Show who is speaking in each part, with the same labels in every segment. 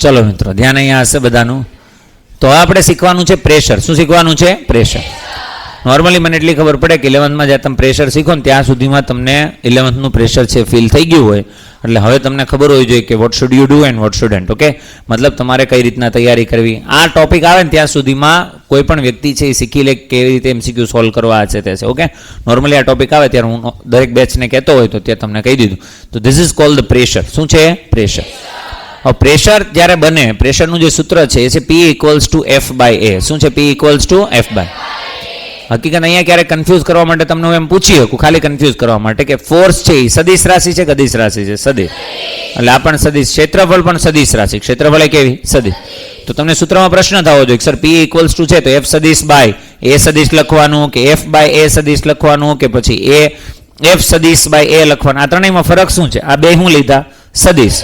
Speaker 1: ચલો મિત્રો, ધ્યાન અહીંયા હશે બધાનું. તો હવે આપણે શીખવાનું છે પ્રેશર. શું શીખવાનું છે? પ્રેશર. નોર્મલી મને એટલી ખબર પડે કે 11th જ્યાં તમે પ્રેશર શીખો ને ત્યાં સુધીમાં તમને 11th પ્રેશર છે ફીલ થઈ ગયું હોય, એટલે હવે તમને ખબર હોવી જોઈએ કે what should you do and what shouldn't. Okay, મતલબ તમારે કઈ રીતના તૈયારી કરવી. આ ટોપિક આવે ને ત્યાં સુધીમાં કોઈ પણ વ્યક્તિ છે એ શીખી લે કેવી રીતે MCQ સોલ્વ કરવા છે તે છે. ઓકે, નોર્મલી આ ટોપિક આવે ત્યારે હું દરેક બેચને કહેતો હોય તો ત્યાં તમને કહી દીધું. તો this is called the pressure. શું છે? પ્રેશર. હવે પ્રેશર જ્યારે બને, પ્રેશરનું જે સૂત્ર છે એ છે P = F/A. શું છે? P = F/A. હકીકત અહીંયા ક્યારેક કન્ફ્યુઝ કરવા માટે તમને હું એમ પૂછી શકું, ખાલી કન્ફ્યુઝ કરવા માટે, કે ફોર્સ છે એ સદિશ રાશિ છે કે અદિશ રાશિ છે? સદિશ. એટલે આ પણ સદિશ. ક્ષેત્રફળ પણ સદિશ રાશિ. ક્ષેત્રફળ એ કેવી? સદિશ. તો તમને સૂત્રમાં પ્રશ્ન થવો જોઈએ સર P = છે તો F સદિશ બાય A સદિશ લખવાનું કે F/A સદિશ લખવાનું કે પછી F સદિશ બાય A લખવાનું? આ ત્રણેયમાં ફરક શું છે? આ બે હું લીધા? સદિશ.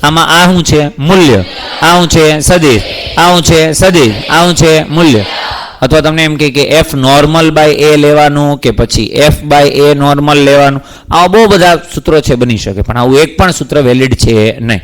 Speaker 1: આમાં આ શું છે? મૂલ્ય. આ શું છે? સદિશ. આ શું છે? સદિશ. આ શું છે? મૂલ્ય. અથવા તમને એમ કે F નોર્મલ બાય A લેવાનું કે પછી F/A નોર્મલ લેવાનું. આવા બહુ બધા સૂત્રો છે, બની શકે, પણ આવું એક પણ સૂત્ર વેલિડ છે નહીં.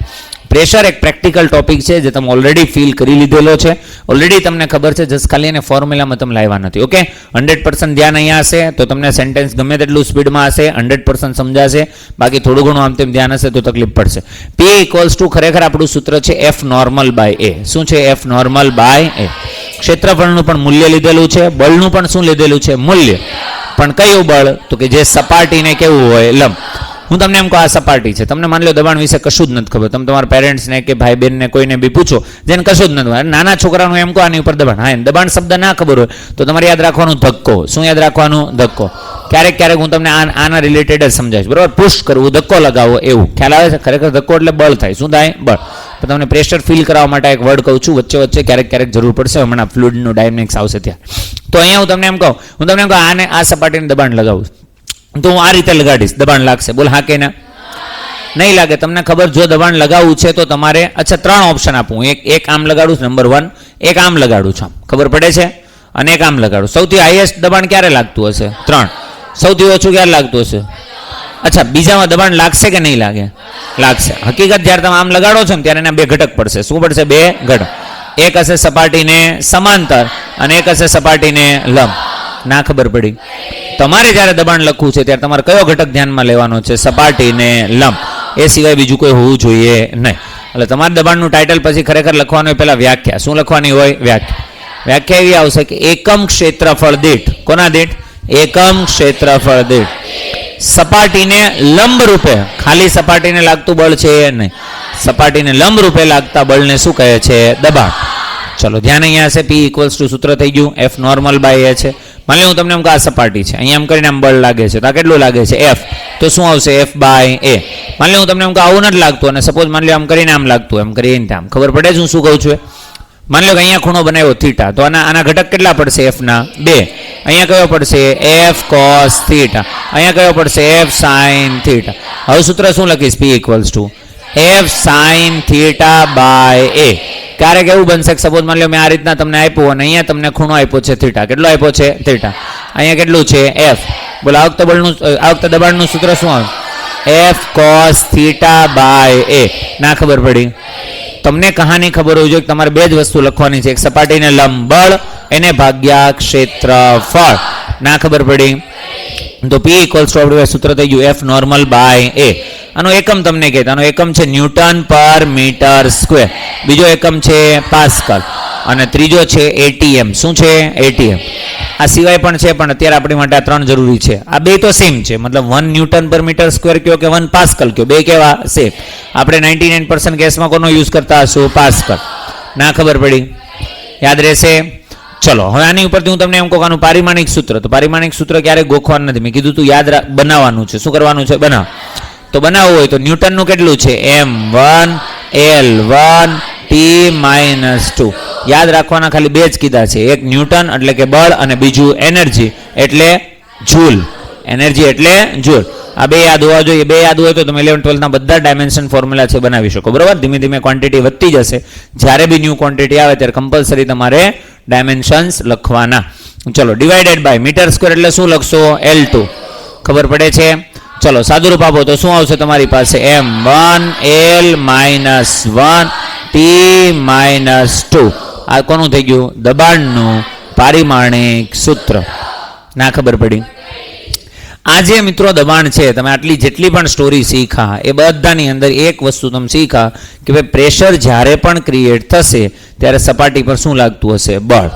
Speaker 1: પ્રેશર એક પ્રેક્ટિકલ ટોપિક છે જે તમે ઓલરેડી ફીલ કરી લીધેલો છે, ઓલરેડી તમને ખબર છે, જસ્ટ ખાલી એને ફોર્મ્યુલામાં તમે લાવ્યા નથી. ઓકે, 100% ધ્યાન અહીંયા હશે તો તમને સેન્ટેન્સ ગમે તેટલું સ્પીડમાં હશે 100% સમજાશે. બાકી થોડું ઘણું આમ તેમ ધ્યાન હશે તો તકલીફ પડશે. P ખરેખર આપણું સૂત્ર છે F નોર્મલ બાય A. શું છે? F normal by A. ક્ષેત્રફળનું પણ મૂલ્ય લીધેલું છે, બળનું પણ શું લીધેલું છે? મૂલ્ય. પણ કયું બળ? તો કે જે સપાટીને કેવું હોય? લંબ. હું તમને એમ કહું આ સપાટી છે, તમને માની લો દબાણ વિશે કશું જ નથી ખબર, તમે તમારા પેરેન્ટ્સને કે ભાઈ બહેનને કોઈને બી પૂછો જેને કશું જ નથી ખબર, નાના છોકરાનું એમ કહો આની ઉપર દબાણ. હા, દબાણ શબ્દ ના ખબર હોય તો તમારે યાદ રાખવાનું ધક્કો. શું યાદ રાખવાનું? ધક્કો. ક્યારેક હું તમને આના રિલેટેડ જ સમજાવીશ, બરાબર? પુશ કરવું, ધક્કો લગાવવો, એવું ખ્યાલ આવે છે? ખરેખર ધક્કો એટલે બળ થાય. શું થાય? બળ. તો તમને પ્રેશર ફીલ કરાવવા માટે એક વર્ડ કહું છું, વચ્ચે ક્યારેક જરૂર પડશે, હમણાં ફ્લુઇડનું ડાયનેમિક્સ આવશે ત્યાં. તો અહીંયા હું તમને એમ કહું આને આ સપાટીને દબાણ લગાવું તો હું આ રીતે લગાડીશ, દબાણ લાગશે? બોલ હા કે ના? નહીં લાગે. તમને ખબર, જો દબાણ લગાવવું છે તો તમારે, અચ્છા 3 ઓપ્શન આપું. એક આમ લગાડું છું, નંબર 1. એક આમ લગાડું છું, ખબર પડે છે? અને એક આમ લગાડું. સૌથી હાઈએસ્ટ દબાણ ક્યારે લાગતું હશે? 3. સૌથી ઓછું ક્યારે લાગતું હશે? અચ્છા, બીજામાં દબાણ લાગશે કે નહીં લાગે? લાગશે. હકીકત જ્યારે તમે આમ લગાડો છો ને ત્યારે એના 2 ઘટક પડશે. શું પડશે? 2 ઘટક. એક હશે સપાટીને સમાંતર અને એક હશે સપાટીને લંબ. ના ખબર પડી? તમારે જ્યારે દબાણ લખવું છે ત્યારે તમારે કયો ઘટક ધ્યાનમાં લેવાનો છે? સપાટીને લંબ. એ સિવાય બીજું કોઈ હોવું જોઈએ નહીં. એટલે તમારે દબાણનું ટાઇટલ પછી ખરેખર લખવાનું હોય પહેલાં વ્યાખ્યા. શું લખવાની હોય? વ્યાખ્યા એવી આવશે કે એકમ ક્ષેત્રફળ દીઠ. કોના દીઠ? એકમ ક્ષેત્રફળ દીઠ સપાટીને લંબ રૂપે, ખાલી સપાટીને લાગતું બળ છે એ નહીં, સપાટીને લંબ રૂપે લાગતા બળને શું કહે છે? દબાણ. ચલો ધ્યાન અહીંયા હશે. P = સૂત્ર થઈ ગયું F નોર્મલ બાય A છે. માની લો હું તમને એમ કહું આ સપાટી છે, અહીંયા એમ કરીને આમ બળ લાગે છે તો આ કેટલું લાગે છે? F. તો શું આવશે? F/A. માની લો હું તમને એમ કહું આવું નથી લાગતું અને સપોઝ માની લો આમ કરીને આમ લાગતું, એમ કરીને આમ. ખબર પડે છે હું શું કહું છું? માની લો કે અહીંયા ખૂણો બનાવ્યો θ, તો આના ઘટક કેટલા પડશે? F ના 2. અહીંયા કયો પડશે? F cos θ. અહીંયા કયો પડશે? F sin θ. હવે સૂત્ર શું લખીશ? P = F sin θ/A. ક્યારેક એવું બનશે કે સપોઝ માની લો મેં આ રીતના તમને આપ્યું અને અહીંયા તમને ખૂણો આપ્યો છે θ. કેટલો આપ્યો છે? θ. અહીંયા કેટલું છે? F. બોલો આ વખતે દબાણનું સૂત્ર શું આવે? F cos θ/A. ના ખબર પડી? તમને કહાની ખબર હોવી જોઈએ કે તમારે 2 જ વસ્તુ લખવાની છે, એક સપાટીને લંબ બળ એને ભાગ્યા ક્ષેત્રફળ. ના ખબર પડી? તો P = સૂત્ર થઈ ગયું F નોર્મલ બાય A. આનો એકમ તમને કહેતા, આનો એકમ છે ન્યૂટન પર મીટર સ્ક્વેર, બીજો એકમ છે પાસ્કલ અને ત્રીજો છે ATM. શું છે? ATM. આ સિવાય પણ છે, પણ અત્યારે આપણી માટે આ 3 જરૂરી છે. આ 2 તો સેમ છે, મતલબ 1 ન્યૂટન પર મીટર સ્ક્વેર કયો કે 1 પાસ્કલ કયો, 2 કેવા? સેમ. આપણે 99% કેસમાં કોનો યુઝ કરતા હશું? પાસ્કલ. ના ખબર પડી? યાદ રહેશે? ચલો હવે આની ઉપરથી હું તમને એમ કહું આનું પારિમાણિક સૂત્ર. તો પારિમાણિક સૂત્ર ક્યારેક ગોખવાનું નથી, મેં કીધું તું યાદ બનાવવાનું છે. શું કરવાનું છે? બનાવ. તો બનાવવું હોય તો ન્યૂટનનું કેટલું છે? M1 L1 T-2. યાદ રાખવાના ખાલી 2 જ કીધા છે, એક ન્યૂટન એટલે કે બળ અને બીજું એનર્જી એટલે જૂલ. એનર્જી એટલે જૂલ. આ 2 યાદ હોવા જોઈએ. 2 યાદ હોય તો તમે 11th-12th ના બધા ડાયમેન્શન ફોર્મ્યુલા છે બનાવી શકો, બરોબર? ધીમે ધીમે ક્વોન્ટિટી વધતી જશે. જ્યારે બી ન્યૂ ક્વોન્ટિટી આવે ત્યારે કમ્પલસરી તમારે ડાયમેન્શન્સ લખવાના. ચલો ડિવાઇડેડ બાય મીટર સ્ક્વેર એટલે શું લખશો? L2. ખબર પડે છે? ચલો સાદુરૂપ આપો તો શું આવશે તમારી પાસે? M1 L - 1 T-2. આ કોનું થઈ ગયું? દબાણનું પારિમાણિક સૂત્ર. ના ખબર પડી? આ જે મિત્રો દબાણ છે, તમે આટલી જેટલી પણ સ્ટોરી શીખા એ બધાની અંદર એક વસ્તુ તમે શીખા કે ભાઈ પ્રેશર જ્યારે પણ ક્રિએટ થશે ત્યારે સપાટી પર શું લાગતું હશે? બળ.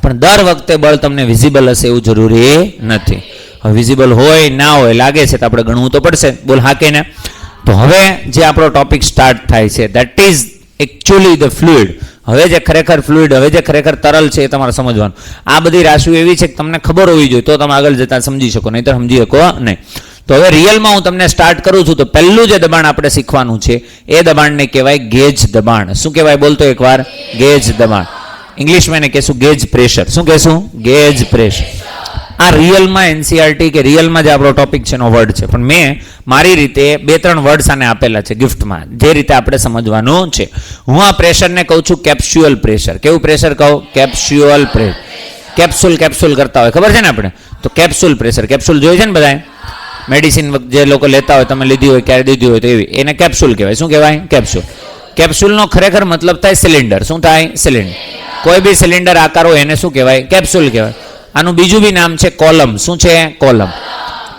Speaker 1: પણ દર વખતે બળ તમને વિઝિબલ હશે એવું જરૂરી નથી. હવે વિઝિબલ હોય ના હોય, લાગે છે તો આપણે ગણવું તો પડશે. બોલ હા કે ના? તો હવે જે આપણો ટોપિક સ્ટાર્ટ થાય છે that is actually the fluid. હવે જે ખરેખર ફ્લુઇડ, હવે જે ખરેખર તરલ છે એ તમારે સમજવાનું. આ બધી રાશિઓ એવી છે કે તમને ખબર હોવી જોઈએ તો તમે આગળ જતા સમજી શકો, નહીં તો સમજી શકો નહીં. તો હવે રિયલમાં હું તમને સ્ટાર્ટ કરું છું. તો પહેલું જે દબાણ આપણે શીખવાનું છે એ દબાણને કહેવાય ગેજ દબાણ. શું કહેવાય? બોલતો એકવાર. ગેજ દબાણ. ઇંગ્લિશમાં એને કહેશું ગેજ પ્રેશર. શું કહેશું? Gauge pressure. આ રિયલમાં એનસીઆરટી કે રિયલમાં જે આપણો ટોપિક છે એનો વર્ડ છે, પણ મેં મારી રીતે 2-3 વર્ડ્સ આને આપેલા છે ગિફ્ટમાં, જે રીતે આપણે સમજવાનું છે. હું આ પ્રેશરને કહું છું કેપ્સ્યુઅલ પ્રેશર. કેવું પ્રેશર કહું? કેપ્સ્યુઅલ પ્રેશર. કેપ્સ્યુલ કરતા હોય ખબર છે ને આપણે? તો કેપ્સ્યુલ પ્રેશર. કેપ્સ્યુલ જોઈ છે ને બધાએ? મેડિસિન જે લોકો લેતા હોય, તમે લીધી હોય, ક્યારે દીધી હોય તો એવી, એને કેપ્સ્યુલ કહેવાય. શું કહેવાય? કેપ્સ્યુલ. કેપ્સ્યુલનો ખરેખર મતલબ થાય સિલિન્ડર. શું થાય? સિલિન્ડર. કોઈ બી સિલિન્ડર આકાર હોય એને શું કહેવાય? કેપ્સ્યુલ કહેવાય. આનું બીજું બી નામ છે કોલમ. શું છે? કોલમ.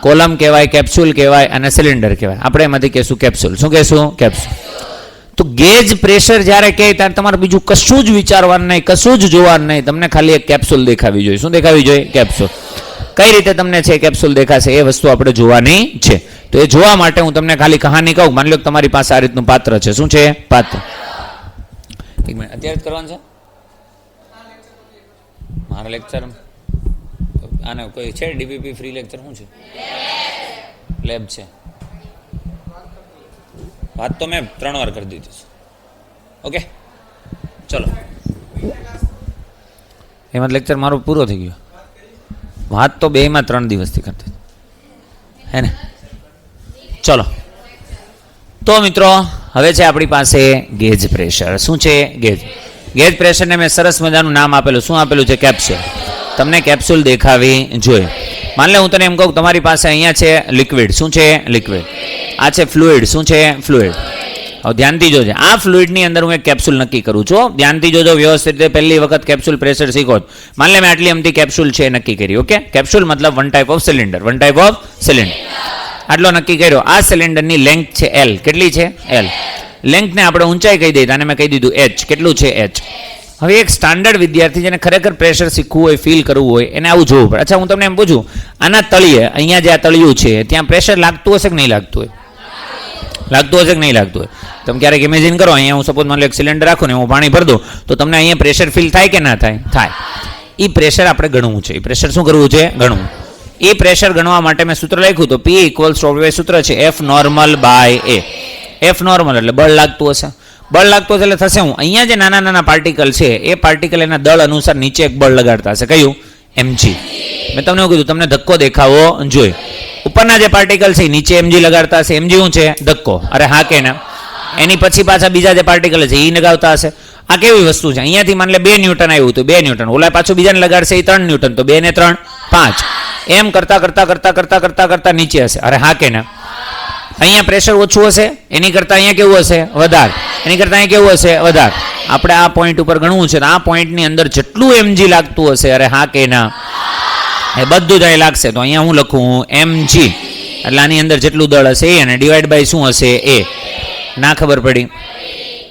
Speaker 1: કોલમ કહેવાય, કેપ્સ્યુલ કહેવાય અને સિલિન્ડર કહેવાય. આપણે એમાંથી કહેશું કેપ્સ્યુલ. શું કહેશું? કેપ્સ્યુલ. તો ગેજ પ્રેશર જ્યારે કહે ત્યારે તમારે બીજું કશું જ વિચારવાનું નહીં, કશું જ જોવાનું નહીં. તમને ખાલી એક કેપ્સ્યુલ દેખાવી જોઈએ. શું દેખાવી જોઈએ? કેપ્સ્યુલ. કઈ રીતે તમને છે કેપ્સ્યુલ દેખાશે એ વસ્તુ આપણે જોવાની છે. તો એ જોવા માટે હું તમને ખાલી કહાની કહું. માની લો કે તમારી પાસે આ રીતનું પાત્ર છે. શું છે? પાત્ર. એક મિનિટ, અત્યારે જ કરવાનું છે મારા લેક્ચર? આને કોઈ છે ડીપીપી ફ્રી લેક્ચર? શું છે? લેબ છે. વાત તો મેં 3 વાર કરી દીધી છે. ઓકે ચલો, એમાં લેક્ચર મારો પૂરો થઈ ગયો. વાત તો 2માં 3 દિવસથી કરતી હે ને. ચલો, તો મિત્રો હવે છે આપણી પાસે ગેજ પ્રેશર. શું છે? ગેજ પ્રેશરને મેં સરસ મજાનું નામ આપેલું. શું આપેલું છે? કેપ્સ્યુલ. તમને કેપ્સ્યુલ દેખાવી જોઈએ. માની લે હું તને એમ કહું તમારી પાસે અહીંયા છે લિક્વિડ. શું છે? લિક્વિડ. આ છે ફ્લુઇડ. શું છે? ફ્લુઇડ. હવે ધ્યાનથી જોજે, આ ફ્લુઇડની અંદર હું એક કેપ્સ્યુલ નક્કી કરું છું. ધ્યાનથી જોજો વ્યવસ્થિત રીતે. પહેલી વખત કેપ્સ્યુલ પ્રેશર શીખો. માની લે મેં આટલી અમથી કેપ્સ્યુલ છે નક્કી કરી. ઓકે, કેપ્સ્યુલ મતલબ one type of cylinder. One type of cylinder આટલો નક્કી કર્યો. આ સિલિન્ડરની લેન્થ છે L. કેટલી છે? L. લેન્થને આપણે ઊંચાઈ કહી દઈએ. આને મેં કહી દીધું H. કેટલું છે? H. હવે એક સ્ટાન્ડર્ડ વિદ્યાર્થી જેને ખરેખર પ્રેશર શીખવું હોય, ફીલ કરવું હોય, એને આવું જોવું પડે. અચ્છા, હું તમને એમ પૂછું, આના તળિયે અહીંયા જે આ તળિયું છે ત્યાં પ્રેશર લાગતું હશે કે નહીં લાગતું હોય? લાગતું હશે કે નહીં લાગતું હોય? તમે ક્યારેક ઇમેજિન કરો, અહીંયા હું સપોઝ માની લો એક સિલિન્ડર રાખું ને હું પાણી ભર દઉં તો તમને અહીંયા પ્રેશર ફીલ થાય કે ના થાય? થાય. એ પ્રેશર આપણે ગણવું છે. એ પ્રેશર શું કરવું છે? ગણવું. એ પ્રેશર ગણવા માટે મેં સૂત્ર લખ્યું. તો P = સૂત્ર છે F normal by A. F normal એટલે બળ લાગતું હશે. બળ લાગતું હશે એટલે થશે હું અહીંયા જે નાના નાના પાર્ટિકલ છે એ પાર્ટિકલ એના દળ અનુસાર નીચે એક બળ લગાડતા હશે. કયું? mg. મેં તમને એવું કીધું તમને ધક્કો દેખાવો જોઈએ. ઉપરના જે પાર્ટિકલ છે નીચે mg લગાડતા હશે. mg શું છે? ધક્કો. અરે હા કે ના? એની પછી પાછા બીજા જે પાર્ટિકલ છે એ લગાવતા હશે. આ કેવી વસ્તુ છે? અહીંયાથી માની લે 2 ન્યૂટન આવ્યું તો 2 ન્યૂટન, ઓલા પાછું બીજાને લગાડશે એ 3 ન્યૂટન, તો 2 ને 3 5. એમ કરતા કરતા કરતા કરતા કરતા કરતા નીચે હશે. અરે હા કે ના? અહીંયા પ્રેશર ઓછું હશે, એની કરતાં અહીંયા કેવું હશે? વધારે. એની કરતાં અહીંયા કેવું હશે? વધારે. આપણે આ પોઈન્ટ ઉપર ગણવું છે. આ પોઈન્ટની અંદર જેટલું mg લાગતું હશે, અરે હા કે ના? એ બધું જ અહીં લાગશે. તો અહીંયા હું લખું mg એટલે આની અંદર જેટલું દળ હશે એ અને ડિવાઈડ બાય શું હશે? A. ના ખબર પડી?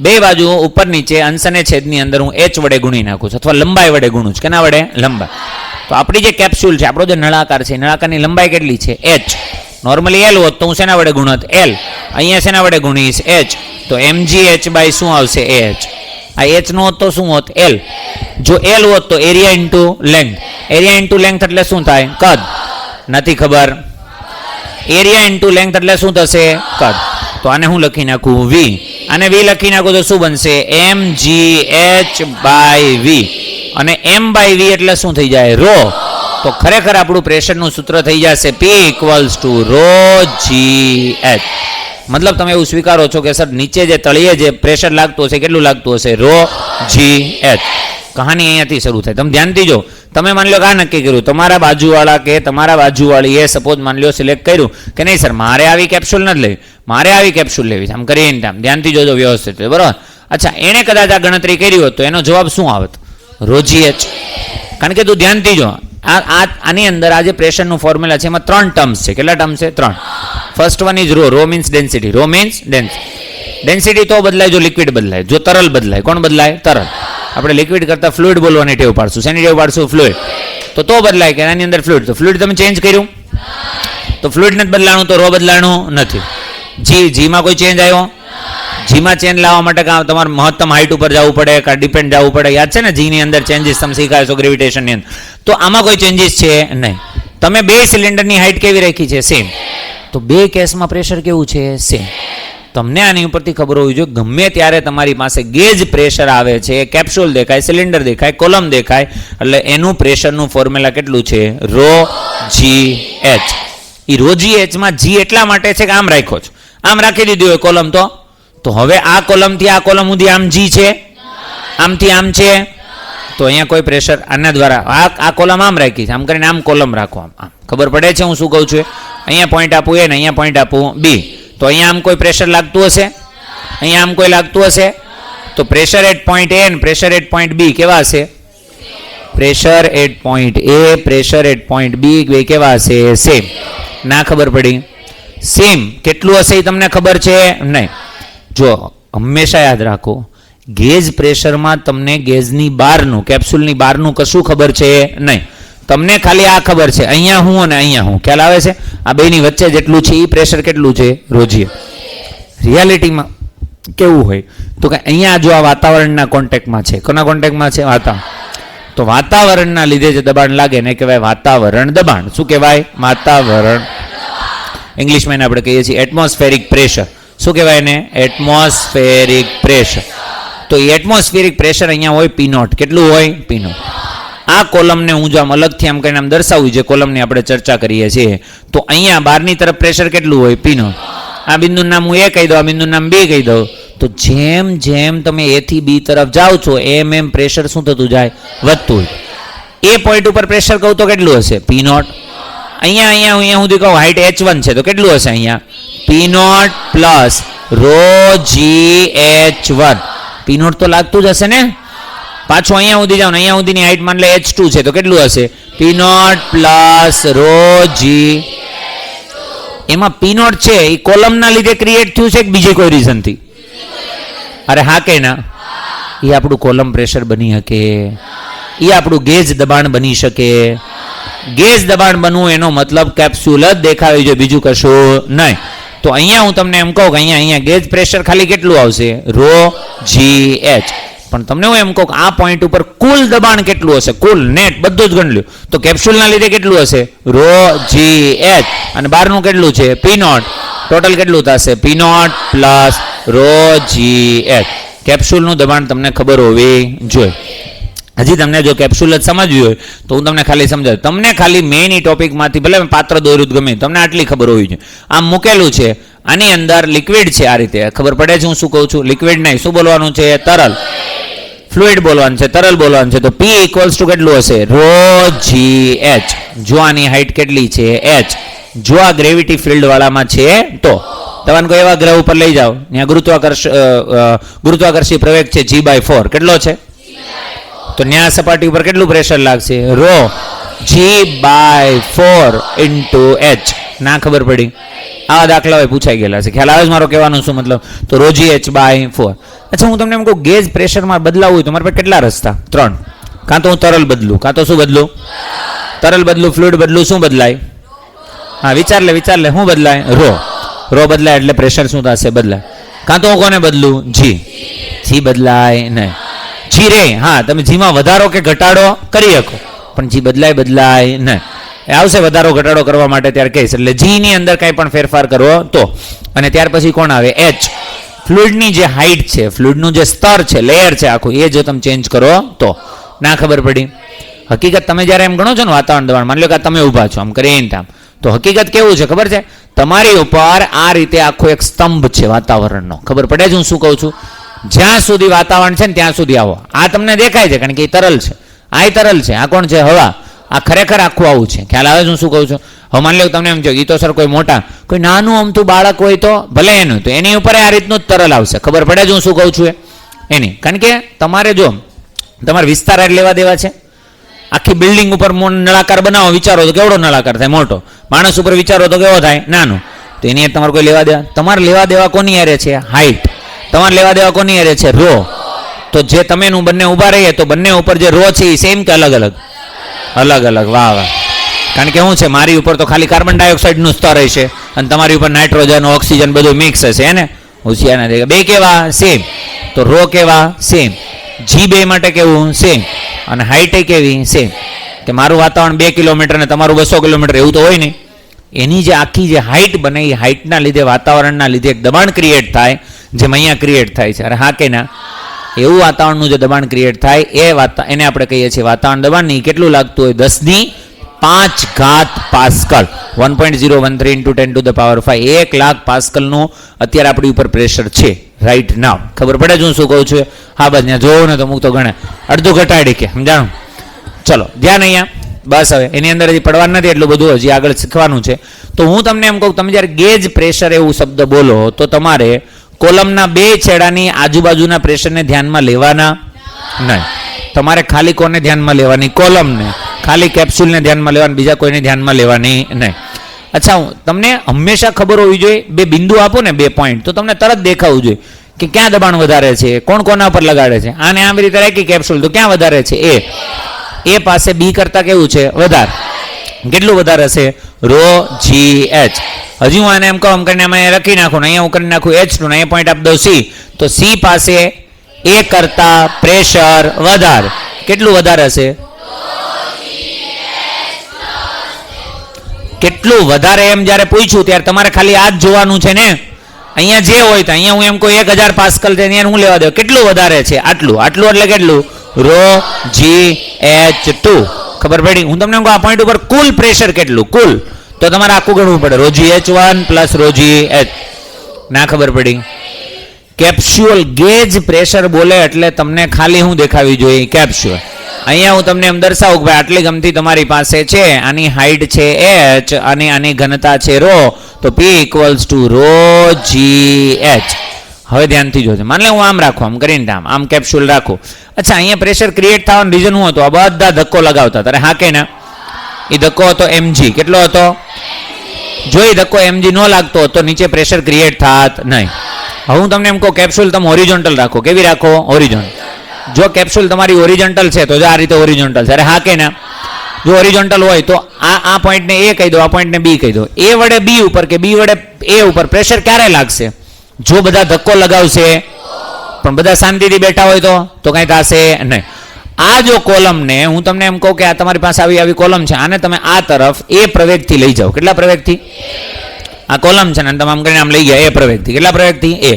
Speaker 1: બે બાજુ ઉપર નીચે અંશ અને છેદની અંદર હું h વડે ગુણી નાખું છું, અથવા લંબાઈ વડે ગુણું છું. કેના વડે? લંબાઈ. તો આપણી જે કેપ્સ્યુલ છે, આપણો જે નળાકાર છે, નળાકારની લંબાઈ કેટલી છે? h. નોર્મલી L હોત તો હું શેના વડે ગુણત? L. અહીંયા શેના વડે ગુણીશ? h. તો mgh બાય શું આવશે? Ah. આ h નો હોત તો શું હોત? L. જો L હોત તો area into length. Area into length એટલે શું થાય? કદ. નથી ખબર? એરિયા ઇન્ટુ લેન્થ એટલે શું થશે? કદ. તો આને હું લખી નાખું? V. આને V લખી નાખું તો શું બનશે? mgh by V. અને m બાય V એટલે શું થઈ જાય? ρ. તો ખરેખર આપણું પ્રેશરનું સૂત્ર થઈ જશે P = ρgh. મતલબ તમે એવું સ્વીકારો છો કે સર નીચે જે તળિયે જે પ્રેશર લાગતું હશે કેટલું લાગતું હશે? ρgh. કહાની અહીંયાથી શરૂ થાય. તમે ધ્યાનથી જો. તમે માની લો કે આ નક્કી કર્યું, તમારા બાજુવાળા કે તમારા બાજુવાળીએ સપોઝ માની લો સિલેક્ટ કર્યું કે નહીં સર મારે આવી કેપ્સ્યુલ નથી લેવી, મારે આવી કેપ્સ્યુલ લેવી છે, આમ કરીને આમ ધ્યાનથી જોજો વ્યવસ્થિત, બરાબર? અચ્છા, એણે કદાચ આ ગણતરી કરી હોત તો એનો જવાબ શું આવત? રોજી એચ. કારણ કે તું ધ્યાનથી જો, આની અંદર આ જે પ્રેશરનું ફોર્મ્યુલા છે એમાં 3 ટર્મ્સ છે. કેટલા ટર્મ્સ છે? 3. First one is rho. Rho means density. Rho means density તો બદલાય જો લિક્વિડ બદલાય. જો તરલ બદલાય, કોણ બદલાય? તરલ. આપણે લિક્વિડ કરતા ફ્લુઇડ બોલવાની ટેવ પાડશું. શેની ટેવ પાડશું? ફ્લુઇડ. તો બદલાય કે એની અંદર ફ્લુઇડ. તો ફ્લુઇડ તમે ચેન્જ કર્યું તો ફ્લુઇડ નથી બદલાણું, તો રો બદલાણું નથી. જીમાં કોઈ ચેન્જ આવ્યો? જીમાં ચેન્જ લાવવા માટે કાં તમારે મહત્તમ હાઇટ ઉપર જવું પડે, કાં ડિપેન્ડ જવું પડે. યાદ છે ને જીની અંદર ચેન્જીસ તમે શીખાય છો ગ્રેવિટેશનની અંદર. તો આમાં કોઈ ચેન્જીસ છે નહીં. તમે 2 સિલિન્ડરની હાઇટ કેવી રાખી છે? સેમ. તો 2 કેસમાં પ્રેશર કેવું છે? સેમ. તમને આની ઉપરથી ખબર હોવી જોઈએ, ગમે ત્યારે તમારી પાસે ગેજ પ્રેશર આવે છે, કેપ્સ્યુલ દેખાય, સિલિન્ડર દેખાય, કોલમ દેખાય, એટલે એનું પ્રેશરનું ફોર્મ્યુલા કેટલું છે? રો જી એચ. એ રો જી એચમાં જી એટલા માટે છે કે આમ રાખ્યો છો, આમ રાખી દીધી હોય કોલમ તો હવે આ કોલમથી આ કોલમ સુધી આમ જી છે, આમથી આમ છે, તો અહીંયા કોઈ પ્રેશર આના દ્વારા આ કોલમ આમ રાખી છે, આમ કરીને આમ કોલમ રાખો. આમ ખબર પડે છે હું શું કહું છું? અહીંયા પોઈન્ટ આપું એ ને અહીંયા પોઈન્ટ આપું બી, તો અહીંયા આમ કોઈ પ્રેશર લાગતું હશે? અહીંયા આમ કોઈ લાગતું હશે? તો પ્રેશર એટ પોઈન્ટ એ અને પ્રેશર એટ પોઈન્ટ બી કેવા હશે? પ્રેશર એટ પોઈન્ટ એ, પ્રેશર એટ પોઈન્ટ બી બે કેવા હશે? સેમ. ના ખબર પડી? સેમ. કેટલું હશે એ તમને ખબર છે નહીં? જો હંમેશા યાદ રાખો, ગેજ પ્રેશરમાં તમને ગેજની બહારનું, કેપ્સ્યુલની બહારનું કશું ખબર છે નહીં. તમને ખાલી આ ખબર છે અહીંયા હું અને અહીંયા હું. ખ્યાલ આવે છે? આ બેની વચ્ચે જેટલું છે એ પ્રેશર કેટલું છે? રોજીએ. રિયાલિટીમાં કેવું હોય તો કે અહીંયા જો આ વાતાવરણના કોન્ટેક્ટમાં છે. કોના કોન્ટેક્ટમાં છે? વાતાવરણ. તો વાતાવરણના લીધે જે દબાણ લાગે ને કહેવાય વાતાવરણ દબાણ. શું કહેવાય? વાતાવરણ. ઇંગ્લિશમાં એને આપણે કહીએ છીએ એટમોસ્ફેરિક પ્રેશર. શું કહેવાય એને? Atmospheric pressure. તો એ એટમોસ્ફિયરિક પ્રેશર અહીંયા હોય P0. કેટલું હોય? P0. આ કોલમને હું જો આમ અલગથી આમ કરીને આમ દર્શાવું, જે કોલમની આપણે ચર્ચા કરીએ છીએ, તો અહીંયા બહારની તરફ પ્રેશર કેટલું હોય? P0. આ બિંદુનું નામ હું A કહી દઉં, આ બિંદુનું નામ B કહી દઉં. તો જેમ જેમ તમે A થી B તરફ જાઓ છો એમ પ્રેશર શું થતું જાય? વધતું હોય. એ પોઈન્ટ ઉપર પ્રેશર કહું તો કેટલું હશે? P0. અહીંયા સુધી કહું હાઇટ H1 છે તો કેટલું હશે? અહીંયા P0 plus row GH1. P0 તો લાગતું જ હશે ને? પાછું અહીંયા સુધી જાઓ ને, અહીંયા સુધીની હાઇટ માન લે H2 છે તો કેટલું હશે? P0 પ્લસ રો જી. એમાં P0 છે એ કોલમના લીધે ક્રિએટ થયું છે કે બીજી કોઈ રીઝનથી? અરે હા કે ના? એ આપણું કોલમ પ્રેશર બની શકે, એ આપણું ગેજ દબાણ બની શકે. ગેજ દબાણ બનવું એનો મતલબ કેપ્સ્યુલ જ દેખાવી જોઈએ, બીજું કશું નહીં. તો અહીંયા હું તમને એમ કહું કે અહીંયા ગેજ પ્રેશર ખાલી કેટલું આવશે? રો જી એચ. પણ તમને હું એમ કહું કે આ પોઈન્ટ ઉપર કુલ દબાણ કેટલું હશે? કુલ નેટ બધું જ ગણી લ્યો તો કેપ્સ્યુલના લીધે કેટલું હશે? રો જી એચ. અને બહારનું કેટલું છે? P0. ટોટલ કેટલું થશે? P0 પ્લસ રો જી એચ. કેપ્સ્યુલનું દબાણ તમને ખબર હોવી જોઈએ. હજી તમને જો કેપ્સ્યુલ જ સમજવી હોય તો હું તમને ખાલી સમજાવું. તમને ખાલી મેઇન ઈ ટોપિકમાંથી ભલે પાત્ર દોર્યું ગમે તમને આટલી ખબર હોવી જોઈએ. આમ મૂકેલું છે, આની અંદર લિક્વિડ છે, આ રીતે ખબર પડે છે હું શું કહું છું? લિક્વિડ નહીં, શું બોલવાનું છે? તરલ. ફ્લુઇડ બોલવાનું છે, તરલ બોલવાનું છે. તો P ઇક્વલ્સ ટુ કેટલું હશે? રો જી એચ. જો આની હાઇટ કેટલી છે? H. જો આ ગ્રેવિટી ફિલ્ડ વાળામાં છે તો તમને કોઈ એવા ગ્રહ ઉપર લઈ જાઓ ત્યાં ગુરુત્વાકર્ષી પ્રવેગ છે G/4. કેટલો છે? તો ન્યા સપાટી ઉપર કેટલું પ્રેશર લાગશે? Rho G/4 into H. ના ખબર પડી? આવા દાખલાઓ પૂછાઈ ગયેલા છે. ખ્યાલ આવે છે મારો કહેવાનો શું મતલબ? તો રો GH/4. અચ્છા, હું તમને એમ કહું ગેજ પ્રેશરમાં બદલાવું હોય તો મારા પાસે કેટલા રસ્તા? 3. કાં તો હું તરલ બદલું, કાં તો શું બદલું? તરલ બદલું, ફ્લુઇડ બદલું, શું બદલાય? હા વિચાર લે શું બદલાય? રો બદલાય એટલે પ્રેશર શું થશે? બદલાય. કાં તો હું કોને બદલું? જી બદલાય નહીં. જી રે હા, તમે જીમાં વધારો કે ઘટાડો કરી શકો પણ જી બદલાય નહીં. આવશે વધારો ઘટાડો કરવા માટે ત્યારે કહીશ. એટલે જી ની અંદર કંઈ પણ ફેરફાર કરવો તો. અને ત્યાર પછી કોણ આવે? H. ફ્લુઇડની જે હાઇટ છે, ફ્લુઇડનું જે સ્તર છે, લેયર છે આખું, એ જો તમે ચેન્જ કરો તો. ના ખબર પડી? હકીકત તમે જ્યારે એમ ગણો છો ને વાતાવરણ દબાણ, માની લો કે તમે ઊભા છો આમ કરીને આમ, તો હકીકત કેવું છે ખબર છે? તમારી ઉપર આ રીતે આખો એક સ્તંભ છે વાતાવરણનો. ખબર પડે છે હું શું કહું છું? જ્યાં સુધી વાતાવરણ છે ને ત્યાં સુધી આવો. આ તમને દેખાય છે કારણ કે એ તરલ છે, આ તરલ છે, આ કોણ છે? હવા. આ ખરેખર આખું આવું છે. ખ્યાલ આવે છે હું શું કહું છું? હવે માની લો તમને એમ કહો એ તો સર કોઈ મોટા કોઈ નાનું અમથું બાળક હોય તો ભલે એનું, તો એની ઉપર આ રીતનું જ તરલ આવશે. ખબર પડે છે હું શું કહું છું? એની. કારણ કે તમારે જો તમારે વિસ્તાર લેવા દેવા છે, આખી બિલ્ડિંગ ઉપર નળાકાર બનાવો, વિચારો તો કેવડો નળાકાર થાય, મોટો. માણસ ઉપર વિચારો તો કેવો થાય, નાનો. તો એની તમારે કોઈ લેવા દેવા? તમારે લેવા દેવા કોની હારે છે? હાઈટ. તમારે લેવા દેવા કોની હારે છે? રો. તો જે તમે બંને ઊભા રહીએ તો બંને ઉપર જે રો છે એ સેમ કે અલગ અલગ? અલગ અલગ. વાહ વાહ. કારણ કે શું છે, મારી ઉપર તો ખાલી કાર્બન ડાયોક્સાઇડનું સ્તર હશે અને તમારી ઉપર નાઇટ્રોજન ઓક્સિજન બધું મિક્સ હશે એને હોશિયાર નથી. બે કેવા? સેમ. તો રો કેવા? સેમ. જી બે માટે કેવું? સેમ. અને હાઈટ કેવી? સેમ. કે મારું વાતાવરણ 2 કિલોમીટર ને તમારું 200 કિલોમીટર એવું તો હોય નહીં. એની જે આખી જે હાઈટ બને એ હાઈટના લીધે વાતાવરણના લીધે એક દબાણ ક્રિએટ થાય, જેમ અહીંયા ક્રિએટ થાય છે. અરે હા કે ના? એવું વાતાવરણનું જે દબાણ ક્રિએટ થાય એને આપણે કહીએ છીએ વાતાવરણ દબાણ. નહીં કેટલું લાગતું હોય? 10⁵ પાસ્કલ. 1.013 × 10⁵ 1 લાખ પાસ્કલનું અત્યારે આપણી ઉપર પ્રેશર છે રાઈટ નાવ. ખબર પડે છે હું શું કહું છું? હા બસ ત્યાં જોવો ને તો મુક તો ગણે અડધું ઘટાડી કે સમજાણું. ચલો ધ્યાન અહીંયા. બસ હવે એની અંદર હજી પડવાનું નથી, એટલું બધું હજી આગળ શીખવાનું છે. તો હું તમને એમ કહું, તમે જ્યારે ગેજ પ્રેશર એવું શબ્દ બોલો તો તમારે કોલમના 2 છેડાની આજુબાજુના પ્રેશરને ધ્યાનમાં લેવાના નહીં. તમારે ખાલી કોને ધ્યાનમાં લેવાની? કોલમને. ખાલી કેપ્સ્યુલને ધ્યાનમાં લેવાની, બીજા કોઈને ધ્યાનમાં લેવાની નહીં. અચ્છા, તમને હંમેશા ખબર હોવી જોઈએ, 2 બિંદુ આપો ને 2 પોઈન્ટ, તો તમને તરત દેખાવું જોઈએ કે ક્યાં દબાણ વધારે છે, કોણ કોના પર લગાડે છે. આને આવી રીતે રાખી કેપ્સ્યુલ તો ક્યાં વધારે છે? એ પાસે બી કરતા કેવું છે? વધારે. કેટલું વધારે હશે? રો જી એચ. હજી હું આને એમ કહું કરીને અમે લખી નાખું ને અહીંયા હું કરી નાખું H2 ને અહીંયા પોઈન્ટ આપી દઉં સી, તો સી પાસે એ કરતા પ્રેશર વધારે. કેટલું વધારે હશે? કેટલું વધારે એમ જ્યારે પૂછ્યું ત્યારે તમારે ખાલી આ જ જોવાનું છે ને. અહીંયા જે હોય તો અહીંયા હું એમ કહું 1000 પાસ્કલ છે, હું લેવા દઉં કેટલું વધારે છે? આટલું. આટલું એટલે કેટલું? રો જી એચ 2. ખબર પડી? હું તમને કહું આ પોઈન્ટ ઉપર કુલ પ્રેશર કેટલું? કુલ. તો તમારે આખું ગણવું પડે. Rho g H1 plus rho જી એચ. ના ખબર પડી? કેપ્સ્યુઅલ ગેજ પ્રેશર બોલે એટલે તમને ખાલી હું દેખાવી જોઈએ? કેપ્સ્યુઅલ. અહીંયા હું તમને એમ દર્શાવું કે ભાઈ આટલી ગમતી તમારી પાસે છે, આની હાઈટ છે h અને આની ઘનતા છે ρ, તો P = ρ g h. હવે ધ્યાનથી જોજો. માન લે હું આમ રાખું, આમ કરીને આમ કેપ્સ્યુલ રાખું. અચ્છા, અહીંયા પ્રેશર ક્રિએટ થવાનું રીઝન શું હતું? આ બધા ધક્કો લગાવતા. તારે હા કે ના? એ ધક્કો હતો mg. કેટલો હતો? જો એ ધક્કો mg ન લાગતો તો નીચે પ્રેશર ક્રિએટ થાત નહીં. હવે હું તમને એમ કહું કેપ્સ્યુલ તમે હોરિઝોન્ટલ રાખો. કેવી રાખો? હોરિઝોન્ટલ. જો કેપ્સ્યુલ તમારી હોરિઝોન્ટલ છે તો જો આ રીતે હોરિઝોન્ટલ છે. અરે હા કે ના? જો હોરિઝોન્ટલ હોય તો આ પોઈન્ટને એ કહી દો, આ પોઈન્ટને બી કહી દો. એ વડે બી ઉપર કે બી વડે એ ઉપર પ્રેશર ક્યારે લાગશે? જો બધા ધક્કો લગાવશે પણ બધા શાંતિથી બેઠા હોય તો કંઈ થશે નહીં. આ જો કોલમને હું તમને એમ કહું કે આ તમારી પાસે આવી કોલમ છે, આને તમે આ તરફ એ પ્રવેગથી લઈ જાઓ. કેટલા પ્રવેગથી? આ કોલમ છે ને તમે આમ કરીને આમ લઈ ગયા એ પ્રવેગથી. કેટલા પ્રવેગથી? એ.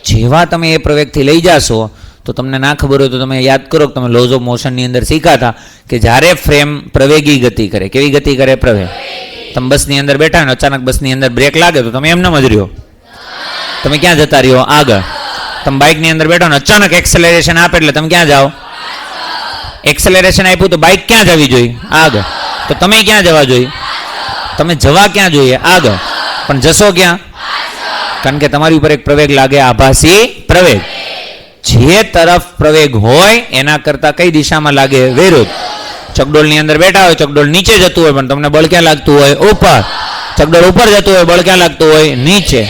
Speaker 1: જેવા તમે એ પ્રવેગથી લઈ જાશો તો તમને ના ખબર હોય તો તમે યાદ કરો કે તમે લોઝ ઓફ મોશનની અંદર શીખ્યા હતા કે જ્યારે ફ્રેમ પ્રવેગી ગતિ કરે. કેવી ગતિ કરે? પ્રવેગ. તમે બસની અંદર બેઠા ને અચાનક બસની અંદર બ્રેક લાગે તો તમે એમ ન જ રહ્યો, તમે ક્યાં જતા રહ્યો? આગળ. તમે બાઇકની અંદર બેઠો ને અચાનક એક્સેલરેશન આપે એટલે તમે ક્યાં જાઓ? એક્સેલરેશન આપ્યું તો બાઇક ક્યાં જવી જોઈએ? આગળ. તો તમે ક્યાં જવા જોઈએ? તમે જવા ક્યાં જોઈએ? આગળ. પણ જશો ક્યાં? કારણ કે તમારી ઉપર એક પ્રવેગ લાગે, આભાસી પ્રવેગ. જે તરફ પ્રવેગ હોય એના કરતા કઈ દિશામાં લાગે? વિરુદ્ધ. ચકડોળની અંદર બેઠા હોય, ચકડોળ નીચે જતું હોય પણ તમને બળ ક્યાં લાગતું હોય? ઉપર. ચકડોળ ઉપર જતું હોય, બળ ક્યાં લાગતું હોય? નીચે.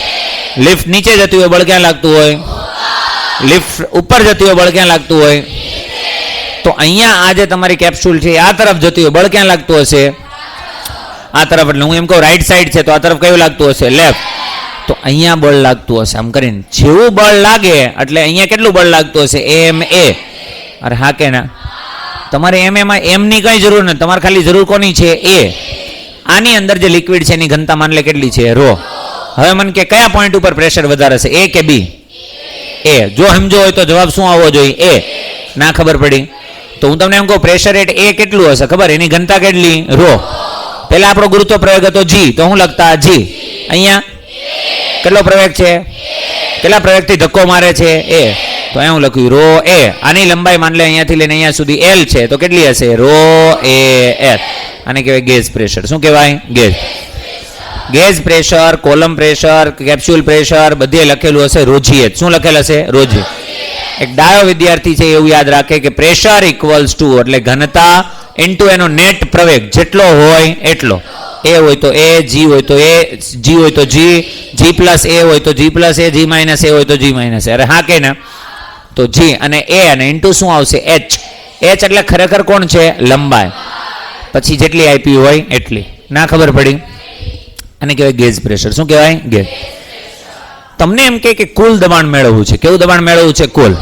Speaker 1: લિફ્ટ નીચે જતી હોય, બળ ક્યાં લાગતું હોય? લિફ્ટ ઉપર જતી હોય, બળ ક્યાં લાગતું હોય? તો અહીંયા આ જે તમારી કેપ્સ્યુલ છે આ તરફ જતી હોય, બળ ક્યાં લાગતું હશે? આ તરફ. એટલે હું એમ કહું રાઈટ સાઈડ છે તો આ તરફ કયું લાગતું હશે? લેફ્ટ. તો અહીંયા બળ લાગતું હશે આમ કરીને. જેવું બળ લાગે એટલે અહીંયા કેટલું બળ લાગતું હશે? ma. અરે હા કે ના? તમારે એમાં એમની કઈ જરૂર નથી, તમારે ખાલી જરૂર કોની છે? એ. આની અંદર જે લિક્વિડ છે એની ઘનતા માન લે કેટલી છે? ρ. હવે મને કે કયા પોઈન્ટ ઉપર પ્રેશર વધારે છે? એ કે બી? એ. જો સમજો હોય તો જવાબ શું આવવો જોઈએ? એ. ના ખબર પડી તો હું તમને એમ કહું પ્રેશર રેટ એ કેટલું હશે ખબર? એની ઘનતા કેટલી? ρ. પહેલા આપણો ગુરુત્વ પ્રવેગ હતો g, તો હું લખતા g. અહીંયા કેટલો પ્રવેગ છે? કેટલા પ્રવેગથી ધક્કો મારે છે? એ. તો અહીંયા હું લખ્યું ρ a. આની લંબાઈ માન લે અહીંયાથી લઈને અહીંયા સુધી l છે, તો કેટલી હશે? ρ a s. આને કહેવાય ગેજ પ્રેશર. શું કહેવાય? Gauge. Gauge pressure, column pressure, capsule pressure બધે લખેલું હશે ρgh. શું લખેલ હશે? ρg. એક ડાયો વિદ્યાર્થી છે એવું યાદ રાખે કે પ્રેશર ઇક્વલ્સ ટુ એટલે ઘનતા ઇન્ટુ એનો નેટ પ્રવેગ જેટલો હોય એટલો. એ હોય તો એ, જી હોય તો એ, જી હોય તો જી, જી પ્લસ એ હોય તો જી પ્લસ એ, જી માઇનસ એ હોય તો જી માઇનસ એ. અરે હા કે ને, તો જી અને એ અને ઇન્ટુ શું આવશે એચ. એચ એટલે ખરેખર કોણ છે? લંબાઈ. પછી જેટલી આપી હોય એટલી. ના ખબર પડી? અને કહેવાય ગેજ પ્રેશર. શું કહેવાય? ગેજ. તમને એમ કે કુલ દબાણ મેળવવું છે. કેવું દબાણ મેળવવું છે? કુલ.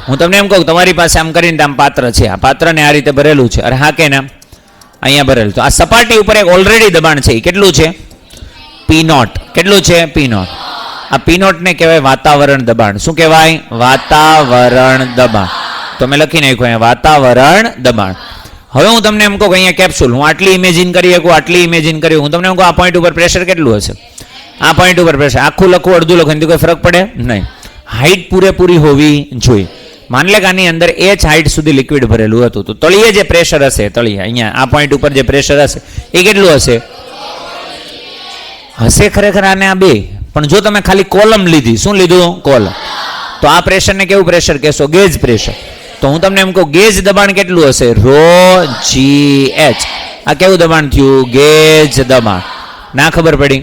Speaker 1: હું તમને એમ કહું તમારી પાસે આમ કરીને આમ પાત્ર છે, આ પાત્રને આ રીતે ભરેલું છે. અરે હા કે ના, અહીંયા ભરેલું. તો આ સપાટી ઉપર એક ઓલરેડી દબાણ છે. એ કેટલું છે? પી નોટ. કેટલું છે? પી નોટ. આ પી નોટ ને કહેવાય વાતાવરણ દબાણ. શું કહેવાય? વાતાવરણ દબાણ. તો મેં લખી નાખ્યું અહીંયા વાતાવરણ દબાણ. હવે હું તમને એમ કહું અહીંયા કેપ્સ્યુલ હું આટલી ઇમેજિન કરી શકું, આટલી ઇમેજિન કરી. હું તમને એમ કહું આ પોઈન્ટ ઉપર પ્રેશર કેટલું હશે? આ પોઈન્ટ ઉપર પ્રેશર આખું લખવું અડધું લખવું એનાથી કોઈ ફરક પડે નહીં. હાઈટ પૂરેપૂરી હોવી જોઈએ. માન લે કે આની અંદર એચ હાઈટ સુધી લિક્વિડ ભરેલું હતું, તો તળિયે જે પ્રેશર હશે, તળિયે અહીંયા આ પોઈન્ટ ઉપર જે પ્રેશર હશે એ કેટલું હશે? હશે ખરેખર આને આ બે, પણ જો તમે ખાલી કોલમ લીધી, શું લીધું? કોલમ, તો આ પ્રેશરને કેવું પ્રેશર કહેશો? Gauge pressure. તો હું તમને એમ કહું ગેજ દબાણ કેટલું હશે? રો જી એચ. આ કેવું દબાણ થયું? ગેજ દબાણ. ના ખબર પડી?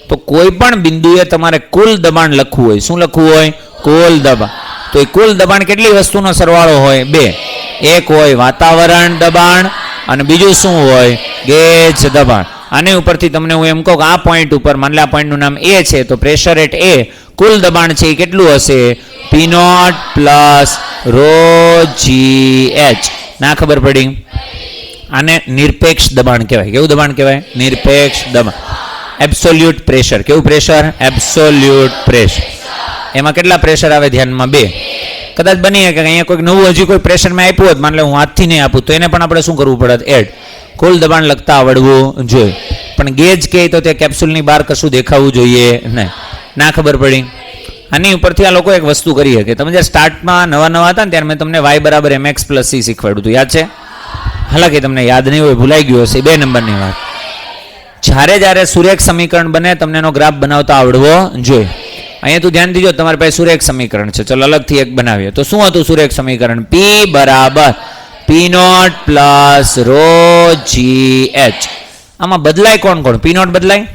Speaker 1: તો કોઈ પણ બિંદુએ તમારે કુલ દબાણ લખવું હોય. શું લખવું હોય? કુલ દબાણ. તો એ કુલ દબાણ કેટલી વસ્તુનો સરવાળો હોય? બે. એક હોય વાતાવરણ દબાણ અને બીજું શું હોય? ગેજ દબાણ. આની ઉપરથી તમને હું એમ કહું કે આ પોઈન્ટ ઉપર માન લે આ પોઈન્ટનું નામ એ છે, તો પ્રેશર એટ એ કુલ દબાણ છે એ કેટલું હશે? પી નોટ પ્લસ રો જી એચ. ના ખબર પડી? આને નિરપેક્ષ દબાણ કહેવાય. કેવું દબાણ કહેવાય? નિરપેક્ષ દબાણ. Absolute pressure. કેવું પ્રેશર? Absolute pressure. એમાં કેટલા પ્રેશર આવે ધ્યાનમાં? બે. કદાચ બની કે અહીંયા કોઈક નવું હજી કોઈ પ્રેશર મેં આપ્યું હોત, માન લે હું હાથથી નહીં આપું, તો એને પણ આપણે શું કરવું પડે? એડ. કુલ દબાણ લખતા આવડવું જોઈએ. પણ ગેજ કહે તો તે કેપ્સ્યુલની બહાર કશું દેખાવું જોઈએ નહીં. ના ખબર પડી? આની ઉપરથી આ લોકો એક વસ્તુ કરી કે તમે જ્યારે સ્ટાર્ટમાં નવા હતા ને ત્યારે મેં તમને y બરાબર mx પ્લસ c શીખવાડ્યું હતું, યાદ છે? હાલાકી તમને યાદ નહીં હોય, ભૂલાઈ ગયું હશે. 2 નંબરની વાત. જ્યારે સુરેખ સમીકરણ બને તમને એનો ગ્રાફ બનાવતા આવડવો જોઈએ. અહીંયા તું ધ્યાન દીજો, તમારી પાસે સુરેખ સમીકરણ છે. ચલો અલગથી એક બનાવીએ. તો શું હતું સુરેખ સમીકરણ? P બરાબર પી નોટ પ્લસ રો જી એચ. આમાં બદલાય કોણ કોણ? પી નોટ બદલાય?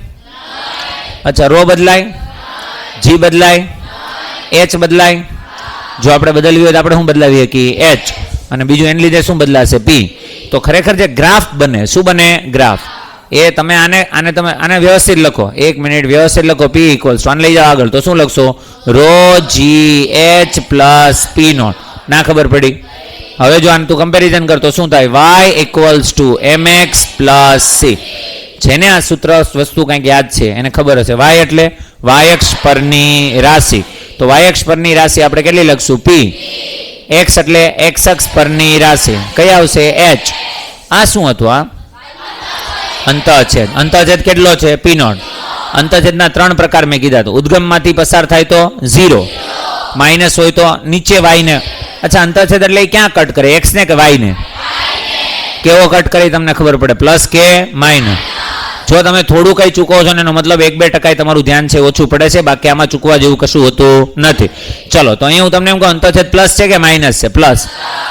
Speaker 1: અચ્છા, રો બદલાય? જી બદલાય? એચ બદલાય? જો આપણે બદલવી હોય તો આપણે શું બદલાવીએ કે એચ, અને બીજું એને લીધે શું બદલાશે? પી. તો ખરેખર જે ગ્રાફ બને, શું બને? ગ્રાફ. એ તમે આને વ્યવસ્થિત લખો. 1 મિનિટ વ્યવસ્થિત લખો. P ઇક્વલ્સ આને લઈ જાઓ આગળ, તો શું લખશો? રો જી એચ પ્લસ પી નોટ. ના ખબર પડી? હવે જો આનું તું કમ્પેરિઝન કરતો શું થાય? y equals to mx plus c. જેને આ સૂત્ર વસ્તુ કંઈક યાદ છે એને ખબર હશે. y એટલે y અક્ષ પરની રાશિ. તો y અક્ષ પરની રાશિ આપણે કેટલી લખશું? p. x એટલે x અક્ષ પરની રાશિ કઈ આવશે? h. આ શું હતું? આ અંતઃછેદ. અંતઃછેદ કેટલો છે? પી નોટ. અંતઃછેદના 3 પ્રકાર મેં કીધા. તો ઉદ્ગમમાંથી પસાર થાય તો 0, માઇનસ હોય તો નીચે y ને. અચ્છા, અંતઃછેદ એટલે ક્યાં કટ કરે? x ને કે y ને? કેવો કટ કરે તમને ખબર પડે? પ્લસ કે માઇનસ? જો તમે થોડું કઈ ચૂકો છો ને એનો મતલબ 1-2% તમારું ધ્યાન છે ઓછું પડે છે, બાકી આમાં ચૂકવા જેવું કશું હોતું નથી. ચલો, તો અહીંયા હું તમને એમ કહું અંતઃછેદ પ્લસ છે કે માઇનસ છે? પ્લસ.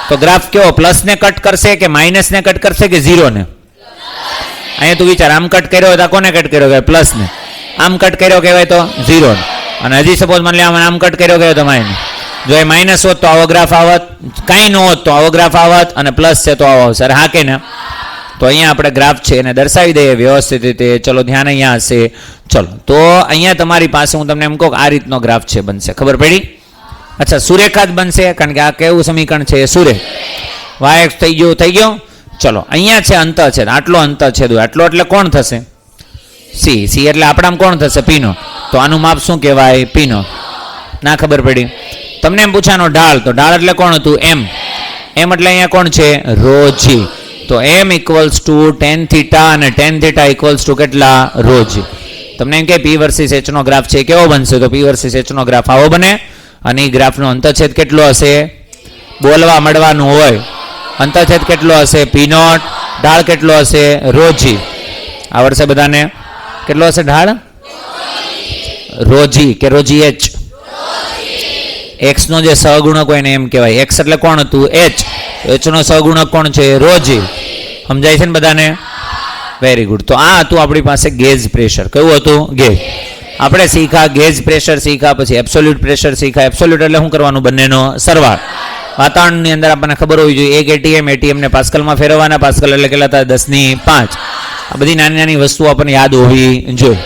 Speaker 1: તો ગ્રાફ કેવો? પ્લસ ને કટ કરશે કે માઇનસ ને કટ કરશે કે 0 ને? અહીંયા તું વિચાર, આમ કટ કર્યો તો કોને કટ કર્યો કહેવાય? પ્લસ ને. આમ કટ કર્યો કહેવાય તો 0 ને. અને હજી સપોઝ માની લે આમ કટ કર્યો કહેવાય તો માઇનસ. જો એ માઇનસ હોત તો આવો ગ્રાફ આવત, કાંઈ ન હોત તો આવો ગ્રાફ આવત, અને પ્લસ છે તો આવો આવશે. હા કે ના? તો અહીંયા આપણે ગ્રાફ છે એને દર્શાવી દઈએ વ્યવસ્થિત રીતે. ચલો ધ્યાન અહીંયા હશે. ચલો, તો અહીંયા તમારી પાસે હું તમને એમ કહું આ રીતનો ગ્રાફ છે, બનશે. ખબર પડી? અચ્છા, સુરેખા જ બનશે, કારણ કે આ કેવું સમીકરણ છે? સુરેખ. y થઈ ગયો. ચલો, અહીંયા છે અંતઃછેદ. આટલો અંતઃછેદ હોય, આટલો એટલે કોણ થશે? સી. સી એટલે આપણામાં કોણ થશે? પી નો. તો આનું માપ શું કહેવાય? પી નો. ના ખબર પડી? તમને એમ પૂછાનો ઢાળ, તો ઢાળ એટલે કોણ હતું? એમ. એમ એટલે અહીંયા કોણ છે? રો જી. તો m equals to tan theta અને tan થીટા ઇક્વલ્સ ટુ કેટલા? રો જી. તમને એમ કે p વર્સિસ h નો ગ્રાફ છે કેવો બનશે? તો p વર્સિસ h નો ગ્રાફ આવો બને. અને એ ગ્રાફનો અંતઃછેદ કેટલો હશે? બોલવા મળવાનું હોય. અંતઃછેદ કેટલો હશે? P not. ઢાળ કેટલો હશે? રો જી. આવડશે બધાને? કેટલો હશે ઢાળ? રો જી કે રો જી એચ? એક્સ નો જે સહગુણક હોય ને એમ કહેવાય. એક્સ એટલે કોણ હતું? એચ. એચ નો સહગુણક કોણ છે? રો જી. સમજાય છે ને બધાને? Very good. તો આ હતું આપણી પાસે ગેજ પ્રેશર. કયું હતું? ગેજ. આપણે શીખા ગેજ પ્રેશર શીખા, પછી એબ્સોલ્યુટ પ્રેશર શીખા. એબ્સોલ્યુટ એટલે શું કરવાનું? બંનેનો સરવાળ. વાતાવરણની અંદર આપણને ખબર હોવી જોઈએ 1 એટીએમ, એટીએમને પાસ્કલમાં ફેરવવાના. પાસ્કલ એટલે કેટલા થાય? 10⁵. આ બધી નાની નાની વસ્તુઓ આપણને યાદ હોવી જોઈએ.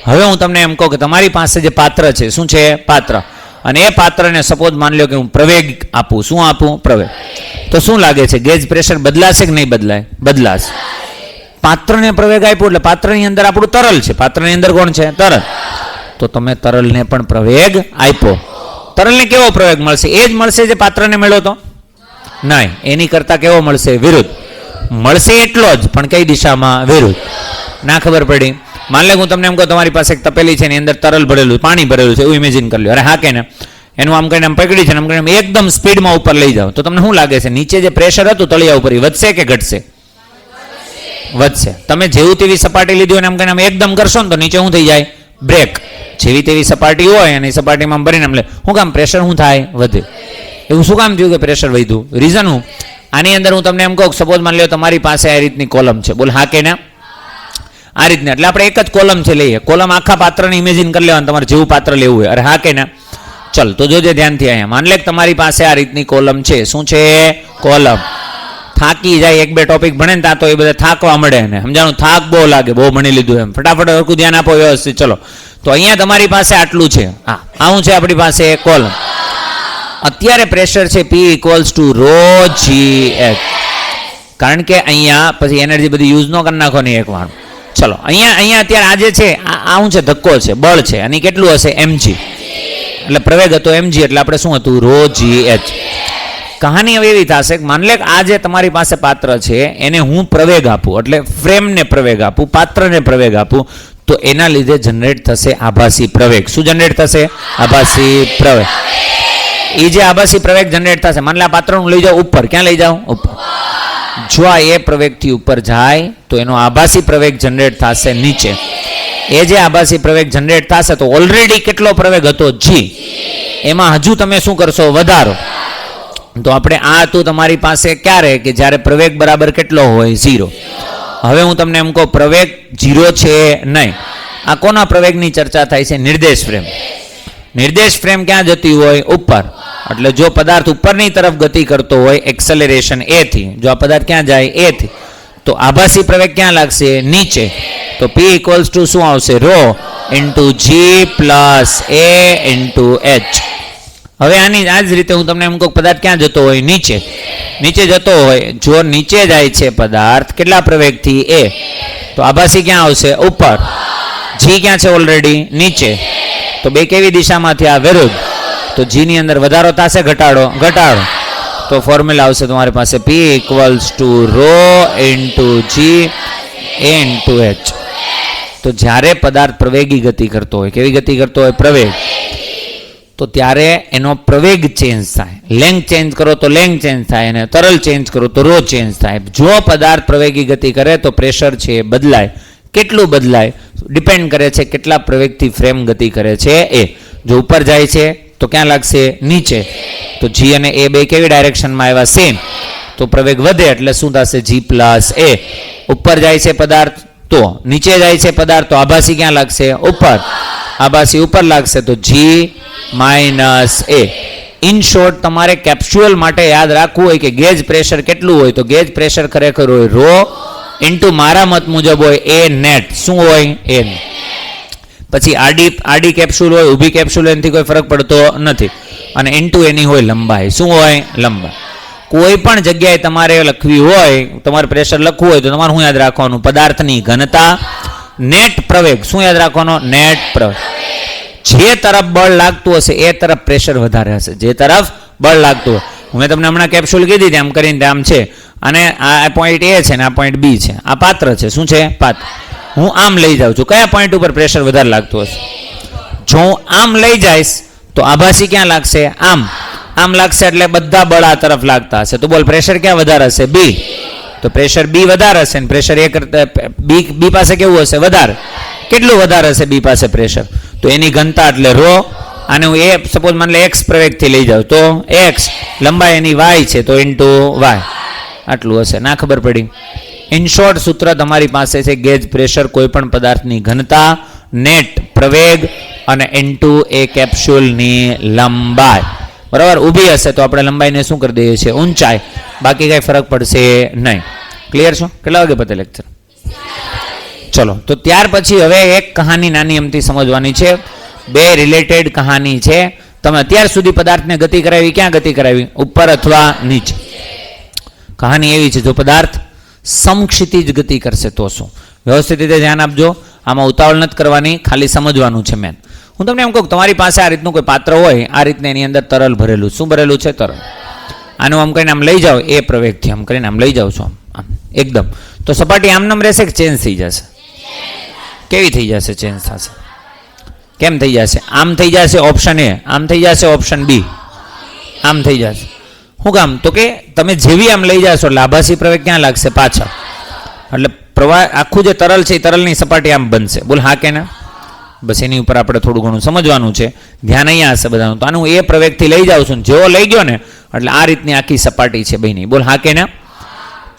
Speaker 1: હવે હું તમને એમ કહું કે તમારી પાસે જે પાત્ર છે, શું છે? પાત્ર. અને એ પાત્રને સપોઝ માની લો કે હું પ્રવેગ આપું. શું આપું? પ્રવેગ. તો શું લાગે છે? ગેજ પ્રેશર બદલાશે કે નહીં બદલાય? બદલાશે. પાત્રને પ્રવેગ આપ્યો એટલે પાત્રની અંદર આપણું તરલ છે. પાત્રની અંદર કોણ છે? તરલ. તો તમે તરલને પણ પ્રવેગ આપ્યો. તરલને કેવો પ્રવેગ મળશે? એ જ મળશે જે પાત્રને મળ્યો તો? નહીં, એની કરતા કેવો મળશે? વિરુદ્ધ. મળશે એટલો જ, પણ કઈ દિશામાં? વિરુદ્ધ. ના ખબર પડી? માન લે હું તમને એમ કહું તમારી પાસે એક તપેલી છે, એની અંદર તરલ ભરેલું, પાણી ભરેલું છે, એવું ઇમેજિન કરી લો. અરે હા કે ને, એનું આમ કરીને આમ પકડી છે, આમ કરીને એકદમ સ્પીડમાં ઉપર લઈ જાઓ, તો તમને શું લાગે છે? નીચે જે પ્રેશર હતું તળિયા ઉપર, એ વધશે કે ઘટશે? વધશે. તમે જેવું તેવી સપાટી લીધી હોય ને આમ કરીને આમ એકદમ કરશો ને તો નીચે શું થઈ જાય? બ્રેક. જેવી તેવી સપાટી હોય અને સપાટીમાં ભરીને આમ લે, શું કામ? પ્રેશર શું થાય? વધે. એવું શું કામ થયું કે પ્રેશર વધ્યું? રીઝન હું આની અંદર હું તમને એમ કહું, સપોઝ માની લો તમારી પાસે આ રીતની કોલમ છે. બોલ હા કે ના? આ રીતના. એટલે આપણે એક જ કોલમ છે લઈએ. કોલમ આખા પાત્રને ઇમેજિન કરી લેવાનું, તમારે જેવું પાત્ર લેવું હોય. અરે હા કે ના? ચલ તો જોજે ધ્યાનથી. અહીંયા માન લે તમારી પાસે આ રીતની કોલમ છે. શું છે? કોલમ. થાકી જાય, 1-2 ટોપિક ભણે ને ત્યાં તો એ બધા થાકવા મળે ને, સમજાણું? થાક બહુ લાગે, બહુ ભણી લીધું એમ. ફટાફટ હરખું ધ્યાન આપો વ્યવસ્થિત. ચલો તો અહીંયા તમારી પાસે આટલું છે. હા, આવું છે આપણી પાસે કોલમ. અત્યારે પ્રેશર છે P = ρgh. કારણ કે અહીંયા પછી એનર્જી બધી યુઝ ન કરી નાખો નહીં એકવાર. ચલો અહીંયા અત્યારે આજે છે આ શું છે? ધક્કો છે, બળ છે. અને કેટલું હશે? mg. એટલે પ્રવેગ હતો mg, એટલે આપણે શું હતું? ρgh. કહાની હવે એવી થશે કે માન લે આ જે તમારી પાસે પાત્ર છે એને હું પ્રવેગ આપું, એટલે ફ્રેમને પ્રવેગ આપું, પાત્રને પ્રવેગ આપું, તો એના લીધે જનરેટ થશે આભાસી પ્રવેગ. શું જનરેટ થશે? આભાસી પ્રવેગ. એ જે આભાસી પ્રવેગ જનરેટ થશે, માન લે આ પાત્રનું લઈ જાઓ ઉપર. ક્યાં લઈ જાઓ? ઉપર. જો આ એ પ્રવેગથી ઉપર જાય તો એનો આભાસી પ્રવેગ જનરેટ થશે નીચે. એ જે આભાસી પ્રવેગ જનરેટ થશે તો ઓલરેડી કેટલો પ્રવેગ હતો? g. એમાં હજુ તમે શું કરશો? વધારો. તો આપણે આ હતું તમારી પાસે ક્યારે? કે જ્યારે પ્રવેગ બરાબર કેટલો હોય? 0. હવે હું તમને એમ કહું પ્રવેગ 0 છે નહીં. આ કોના પ્રવેગની ચર્ચા થાય છે? નિર્દેશ ફ્રેમ. નિર્દેશ ફ્રેમ ક્યાં જતી હોય? ઉપર. એટલે જો પદાર્થ ઉપરની તરફ ગતિ કરતો હોય એક્સેલરેશન a થી, જો આ પદાર્થ ક્યાં જાય? a થી, તો આભાસી પ્રવેગ ક્યાં લાગશે? નીચે. તો P = શું આવશે? ρ × g + a × h. હવે આની આ જ રીતે હું તમને એમ કહું પદાર્થ ક્યાં જતો હોય? નીચે. નીચે જતો હોય, જો નીચે જાય છે પદાર્થ કેટલા પ્રવેગથી? a, તો આભાસી ક્યાં આવશે? ઉપર. g ક્યાં છે? ઓલરેડી નીચે. તો બે કેવી દિશામાંથી? આ વિરુદ્ધ. તો g ની અંદર વધારો થશે, ઘટાડો? ઘટાડો. તો ફોર્મ્યુલા આવશે તમારી પાસે P = ρ × g a × h. તો જ્યારે પદાર્થ પ્રવેગી ગતિ કરતો હોય, કેવી ગતિ કરતો હોય? પ્રવેગ. તો ત્યારે એનો પ્રવેગ ચેન્જ થાય. લેન્થ ચેન્જ કરો તો લેન્થ ચેન્જ થાય, અને તરલ ચેન્જ કરો તો ρ ચેન્જ થાય. જો પદાર્થ પ્રવેગી ગતિ કરે તો પ્રેશર છે બદલાય. કેટલું બદલાય? ડિપેન્ડ કરે છે કેટલા પ્રવેગથી ફ્રેમ ગતિ કરે છે એ. જો ઉપર જાય છે તો ક્યાં લાગશે? નીચે. તો g અને a બે કેવી ડાયરેક્શનમાં આવ્યા? સેમ. તો પ્રવેગ વધે એટલે શું થશે? g + a. ઉપર જાય છે પદાર્થ તો નીચે જાય છે પદાર્થ, તો આભાસી ક્યાં લાગશે? ઉપર. આભાસી ઉપર લાગશે તો g - a. ઇન શોર્ટ તમારે કેપ્સ્યુઅલ માટે યાદ રાખવું હોય કે ગેજ પ્રેશર કેટલું હોય? તો ગેજ પ્રેશર ખરેખર હોય ρ × મારા મત મુજબ હોય a નેટ. શું હોય? a. પછી આડી કેપ્સ્યુલ હોય, ઊભી કેપ્સ્યુલ, એનાથી કોઈ ફરક પડતો નથી. અને × એની હોય લંબાઈ. શું હોય? લંબાઈ. કોઈ પણ જગ્યાએ તમારે લખવી હોય, તમારે પ્રેશર લખવું હોય તો તમારે શું યાદ રાખવાનું? પદાર્થની ઘનતા, નેટ પ્રવેગ. શું યાદ રાખવાનો? નેટ પ્રવેગ. જે તરફ બળ લાગતું હશે એ તરફ પ્રેશર વધારે હશે. જે તરફ બળ લાગતું હોય. મેં તમને હમણાં કેપ્સ્યુલ કીધી હતી, આમ કરીને આમ છે, અને આ પોઈન્ટ A છે ને આ પોઈન્ટ B છે. આ પાત્ર છે. શું છે? પાત્ર. હું આમ લઈ જાઉં છું, કયા પોઈન્ટ ઉપર પ્રેશર વધારે લાગતું હશે? જો હું આમ લઈ જઈશ તો આભાસી ક્યાં લાગશે? આમ. આમ લાગશે એટલે બધા બળ આ તરફ લાગતા હશે. તો બોલ પ્રેશર ક્યાં વધારે હશે? B. તો પ્રેશર B વધારે હશે ને પ્રેશર A કરતા B પાસે કેવું હશે? વધારે. કેટલું વધારે હશે B પાસે પ્રેશર? તો એની ઘનતા એટલે ρ આને હું એ સપોઝ માની લે એક્સ પ્રવેગથી લઈ જાઉં તો એક્સ લંબાઈ એની વાય છે તો ઇન્ટુ વાય આટલું હશે. ના ખબર પડી? ઇન શોર્ટ સૂત્ર તમારી પાસે છે ગેજ પ્રેશર કોઈ પણ પદાર્થની ઘનતા, નેટ પ્રવેગ અને ઇન્ટુ એ કેપ્સ્યુલની લંબાઈ. બરાબર, ઊભી હશે તો આપણે લંબાઈને શું કરી દઈએ છીએ? ઊંચાઈ. બાકી કઈ ફરક પડશે નહીં. ક્લિયર છો? કેટલા વાગે પતે લેક્ચર? ચલો, તો ત્યાર પછી હવે એક કહાની નાની એમથી સમજવાની છે. બે રિલેટેડ કહાની છે. તમે અત્યાર સુધી પદાર્થને ગતિ કરાવી, ક્યાં ગતિ કરાવી? ઉપર અથવા નીચે? કહાની એવી છે, જો પદાર્થ સમક્ષિતિજ ગતિ કરશે તો શું? વ્યવસ્થિત રીતે ધ્યાન આપજો. આમાં ઉતાવળ નથી કરવાની, ખાલી સમજવાનું છે મેન. હું તમને એમ કહું, તમારી પાસે આ રીતનું કોઈ પાત્ર હોય, આ રીતને એની અંદર તરલ ભરેલું. શું ભરેલું છે? તરલ. આનું આમ કરીને આમ લઈ જાઓ, એ પ્રવેગથી આમ કરીને આમ લઈ જાઓ છો આમ એકદમ, તો સપાટી આમનામ રહેશે કે ચેન્જ થઈ જશે? કેવી થઈ જશે? ચેન્જ થશે. કેમ થઈ જશે? આમ થઈ જશે ઓપ્શન એ, આમ થઈ જશે ઓપ્શન બી, આમ થઈ જશે. શું કામ? તો કે તમે જેવી આમ લઈ જશો એટલે આભાસી પ્રવેગ ક્યાં લાગશે? પાછળ. એટલે પ્રવાહ આખું જે તરલ છે એ તરલની સપાટી આમ બનશે. બોલ હા કે ના? બસ એની ઉપર આપણે થોડું ઘણું સમજવાનું છે. ધ્યાન અહીંયા હશે બધાનું. તો આનું એ પ્રવેગથી લઈ જાઉં છું, જેવો લઈ ગયો ને એટલે આ રીતની આખી સપાટી છે બની. બોલ હા કે ના?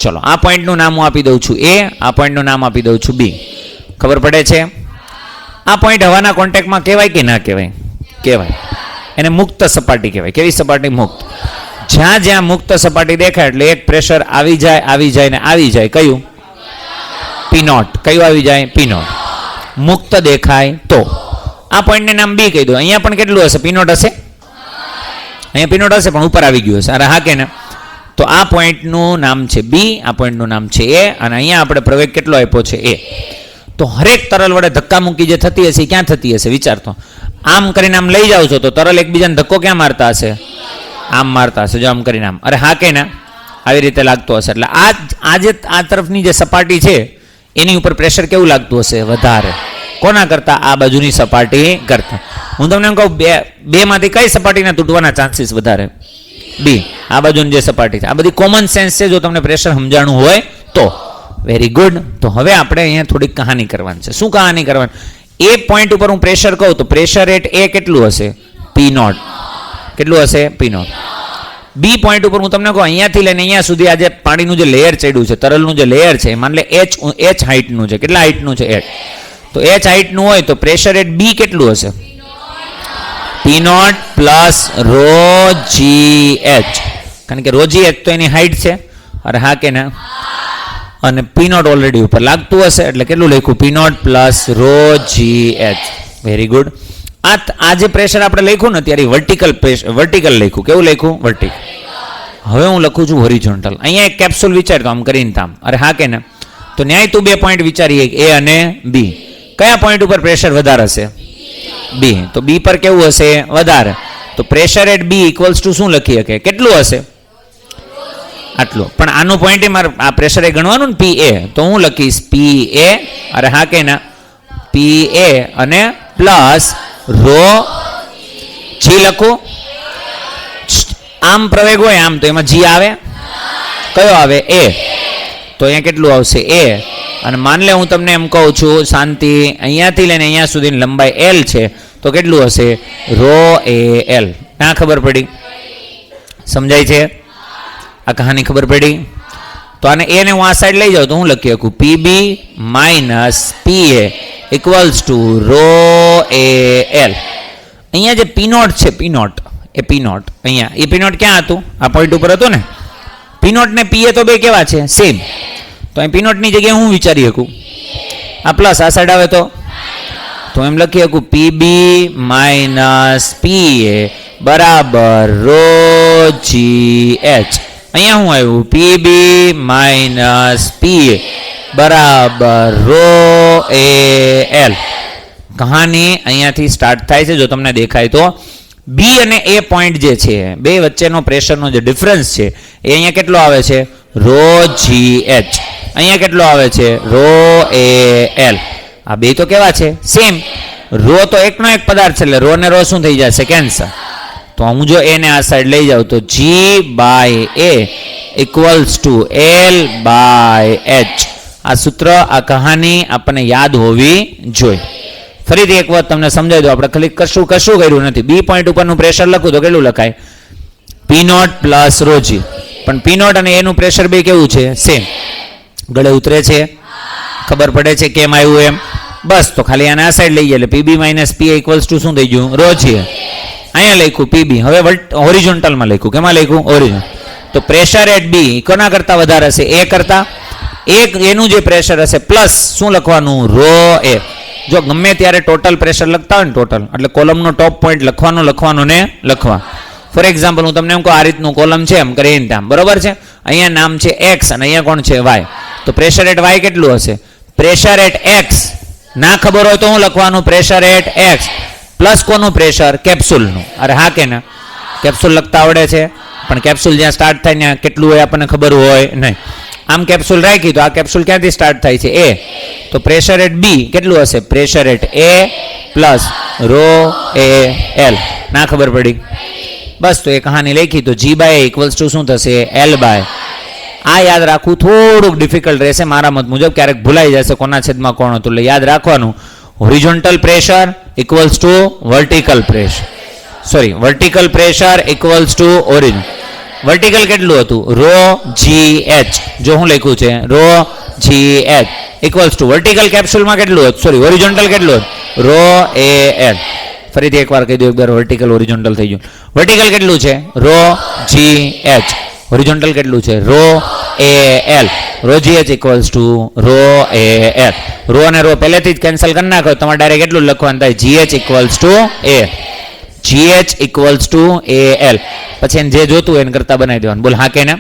Speaker 1: ચલો, આ પોઈન્ટનું નામ હું આપી દઉં છું એ, આ પોઈન્ટનું નામ આપી દઉં છું બી. ખબર પડે છે? આ પોઈન્ટ હવાના કોન્ટેક્ટમાં કહેવાય કે ના કહેવાય? કહેવાય. એને મુક્ત સપાટી કહેવાય. કેવી સપાટી? મુક્ત. જ્યાં જ્યાં મુક્ત સપાટી દેખાય એટલે એક પ્રેશર આવી જાય ને આવી જાય. કયું? પી નોટ. કયું આવી જાય? પી નોટ. મુક્ત દેખાય તો આ પોઈન્ટને નામ બી કહી દો. અહીંયા પણ કેટલું હશે? પી નોટ હશે. અહીંયા પી નોટ હશે પણ ઉપર આવી ગયું હશે. અરે હા કે ના? તો આ પોઈન્ટનું નામ છે બી, આ પોઈન્ટનું નામ છે એ, અને અહીંયા આપણે પ્રવેગ કેટલો આપ્યો છે? એ. તો હરેક તરલ વડે ધક્કા મૂકી જે થતી હશે ક્યાં થતી હશે? વિચારતો. આમ કરીને આમ લઈ જાવ છો તો તરલ એકબીજાને ધક્કો ક્યાં મારતા હશે? આમ મારતા હશે. જો આમ કરીને આમ, અરે હા કે ના? આવી રીતે લાગતો હશે. એટલે આ તરફની જે સપાટી છે એની ઉપર પ્રેશર કેવું લાગતું હશે? વધારે. કોના કરતા? આ બાજુની સપાટી કરતા. હું તમને એમ કહું, બે માંથી કઈ સપાટીના તૂટવાના ચાન્સીસ વધારે? બી. આ બાજુની જે સપાટી છે. આ બધી કોમન સેન્સ છે જો તમને પ્રેશર સમજાણું હોય તો. Very good. તો હવે આપણે અહીંયા થોડીક કહાની કરવાની છે. શું કહાની કરવાની? એ પોઈન્ટ ઉપર હું પ્રેશર કહું તો પ્રેશર રેટ એ કેટલું હશે? P not. કેટલું હશે? P not. બી પોઈન્ટ ઉપર હું તમને કહું, અહીંયાથી લઈને અહીંયા સુધી આ જે પાણીનું જે લેયર ચડ્યું છે, તરલનું જે લેયર છે, માની લે એચ હાઇટનું છે. કેટલા હાઇટનું છે? એચ. તો એચ હાઇટનું હોય તો પ્રેશર રેટ બી કેટલું હશે? પી નોટ પ્લસ રો જી એચ. કારણ કે રો જી એચ તો એની હાઇટ છે. અરે હા કે ના? અને પી નોટ ઓલરેડી ઉપર લાગતું હશે એટલે કેટલું લખ્યું? પી નોટ પ્લસ રો જી એચ. Very good. આ જે પ્રેશર આપણે લખ્યું ને ત્યારે વર્ટિકલ લખ્યું. કેવું લખ્યું? વર્ટિકલ. હવે હું લખું છું હોરિઝોન્ટલ. અહીંયા એક કેપ્સ્યુલ વિચારતો આમ કરીને તામ. અરે હા કે ના? તો ન્યાય તું બે પોઈન્ટ વિચારીએ, એ અને બી. કયા પોઈન્ટ ઉપર પ્રેશર વધારે હશે? બી. તો બી પર કેવું હશે? વધારે. તો pressure at b equals to શું લખી શકે? કેટલું હશે? આટલું. પણ આનું પોઈન્ટ મારે આ પ્રેશર એ ગણવાનું ને, પી એ. તો હું લખીશ પી એ. અરે હા કે ના? પી એ અને પ્લસ રો જી લખું. આમ પ્રવેગ હોય આમ તો એમાં જી આવે? કયો આવે? એ. તો અહીંયા કેટલું આવશે? એ. અને માન લે હું તમને એમ કહું છું શાંતિ, અહીંયાથી લઈને અહીંયા સુધીની લંબાઈ એલ છે તો કેટલું હશે? Rho a l. ના ખબર પડી? સમજાય છે આ કહાની? ખબર પડી? તો આને એને હું આ સાઈડ લઈ જાઉં તો હું લખી શકું p b minus p a equals to rho a l. અહીંયા જે પી નોટ છે, પી નોટ એ પી નોટ અહીંયા, એ પી નોટ ક્યાં હતું? આ પોઈન્ટ ઉપર હતું ને. પી નોટ ને પી એ તો બે કેવા છે? સેમ. તો અહીં પી નોટની જગ્યાએ હું વિચારી શકું? આ પ્લસ આ સાઈડ આવે તો એમ લખી શકું પી બી માઇનસ પી એ બરાબર રો જી એચ. અહીંયા શું આવ્યું? પી બી માઇનસ પી એ બરાબર રો એ એલ. કહાની અહીંયાથી સ્ટાર્ટ થાય છે. જો તમને દેખાય તો બી અને એ પોઈન્ટ જે છે બે વચ્ચેનો પ્રેશરનો જે ડિફરન્સ છે એ અહીંયા કેટલો આવે છે? રો જી એચ. અહીંયા કેટલો આવે છે? Rho a l. આ બે તો કેવા છે? સેમ. રો તો એકનો એક પદાર્થ છે એટલે રો ને રો શું થઈ જશે? કેન્સલ. તો હું જો એને આ સાઈડ લઈ જાઉં તો g by a equals to l by h. આ સૂત્ર, આ કહાની આપણને યાદ હોવી જોઈએ. ફરીથી એક વાત તમને સમજાવી દો, આપણે ખાલી કશું કર્યું નથી. બી પોઈન્ટ ઉપરનું પ્રેશર લખું તો કેટલું લખાય? પી નોટ પ્લસ રો જી. પણ પી નોટ અને એનું પ્રેશર બે કેવું છે? સેમ. ગળે ઉતરે છે? ખબર પડે છે કેમ આવ્યું એમ? બસ તો ખાલી આને આ સાઈડ લઈએ એટલે PB minus P equals to શું થઈ ગયું? રો જી. અહીંયા લખ્યું પીબી, હવે હોરિઝોન્ટલમાં લખ્યું. કેમાં લખ્યું? ઓરિજિનલ. તો પ્રેશર એટ બી કોના કરતાં વધારે હશે? એ કરતાં. એનું જે પ્રેશર હશે પ્લસ શું લખવાનું? રો એ. જો ગમે ત્યારે ટોટલ પ્રેશર લખતા હોય ને, ટોટલ એટલે કોલમનો ટોપ પોઈન્ટ લખવાનું ને લખવા. ફોર એક્ઝામ્પલ હું તમને એમ કહું આ રીતનું કોલમ છે એમ કરીને નામ, બરોબર છે? અહીંયા નામ છે એક્સ અને અહીંયા કોણ છે? વાય. તો પ્રેશર એટ વાય કેટલું હશે? પ્રેશર એટ એક્સ ના ખબર હોય તો હું લખવાનું? પ્રેશર એટ એક્સ પ્લસ કોનું પ્રેશર? કેપ્સ્યુલનું. અરે હા કે ના? કેપ્સ્યુલ લખતા આવડે છે, પણ કેપ્સ્યુલ જ્યાં સ્ટાર્ટ થાય ત્યાં કેટલું હોય આપણને ખબર હોય નહીં. આમ કેપ્સ્યુલ રાખી તો આ કેપ્સ્યુલ ક્યાંથી સ્ટાર્ટ થાય છે? એ. તો પ્રેશર એટ બી કેટલું હશે? Pressure at a plus rho a l. ના ખબર પડી? બસ તો એ કહાની લખી તો જી બાય ઇક્વલ્સ ટુ શું થશે? L by. આ યાદ રાખવું થોડુંક ડિફિકલ્ટ રહેશે મારા મત મુજબ, ક્યારેક ભૂલાઈ જશે કોના છેદમાં કોણ હતું. એટલે યાદ રાખવાનું horizontal pressure equals to vertical pressure, sorry vertical pressure equals to origin. Vertical કેટલું હતું? રો જી એચ. જો હું લખ્યું છે rho G h equals to vertical કેપ્સ્યુલમાં કેટલું હતું? સોરી હોરિઝોન્ટલ કેટલું હતું? Rho a l. ફરીથી એકવાર કહી દઉં, એકવાર વર્ટિકલ હોરિઝોન્ટલ થઈ ગયું. વર્ટિકલ કેટલું છે? Rho G H. હોરિઝોન્ટલ કેટલું છે? Rho a l. Rho G h equals to rho a l. Rho અને રો પહેલેથી જ કેન્સલ કરી નાખો, તમારે ડાયરેક્ટ કેટલું લખવાનું થાય? G h equals to a. G h equals to a l. પછી એને જે જોતું હોય એને કરતા બનાવી દેવાનું. બોલ હા કે ના?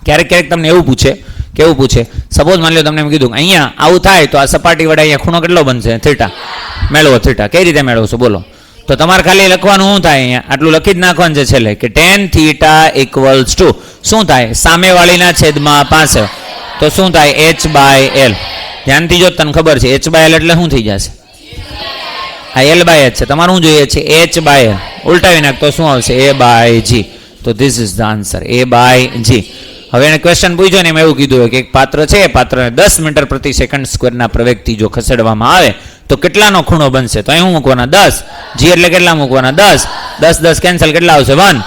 Speaker 1: ક્યારેક તમને એવું પૂછે, કેવું પૂછે? સપોઝ માની લો તમને એમ કીધું અહીંયા આવું થાય તો આ સપાટી વડે અહીંયા ખૂણો કેટલો બનશે? થીટા. મેળવો થીટા. કઈ રીતે મેળવશો બોલો? તો તમારે ખાલી લખવાનું શું થાય? અહીંયા આટલું લખી જ નાખવાનું છે છેલ્લે કે ટેન થીટા ઇક્વલ્સ ટુ શું થાય? સામેવાળીના છેદમાં 5. તો શું થાય? H by l. ધ્યાનથી જો તને ખબર છે એચ બાય એલ એટલે શું થઈ જશે? આ એલ બાય એચ છે, તમારું શું જોઈએ છે? H by l. ઉલટાવી નાખ તો શું આવશે? A by g. તો this is the answer, a by g. હવે એને ક્વેશ્ચન પૂછ્યો ને એમ એવું કીધું હોય કે એક પાત્ર છે, એ પાત્રને 10 મીટર પ્રતિ સેકન્ડ સ્ક્વેરના પ્રવેગથી જો ખસેડવામાં આવે તો કેટલાનો ખૂણો બનશે? તો અહીં હું મૂકવાના? 10. જી એટલે કેટલા મૂકવાના? 10. 10 કેન્સલ કેટલા આવશે? 1.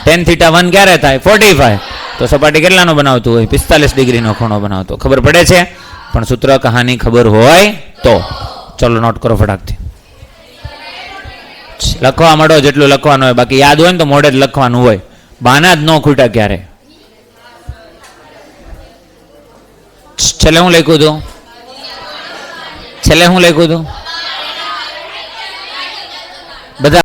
Speaker 1: ટેન થીટા 1 ક્યારે થાય? 45. તો સપાટી કેટલાનો બનાવતું હોય? 45 ડિગ્રીનો ખૂણો બનાવતો. ખબર પડે છે? પણ સૂત્ર કહાની ખબર હોય તો ચલો નોટ કરો ફટાકથી. લખવા માંડો જેટલું લખવાનું હોય, બાકી યાદ હોય ને તો મોઢે જ લખવાનું હોય. બાના જ ન ખૂટા ક્યારે. છેલ્લે હું લખ્યું હતું? બધા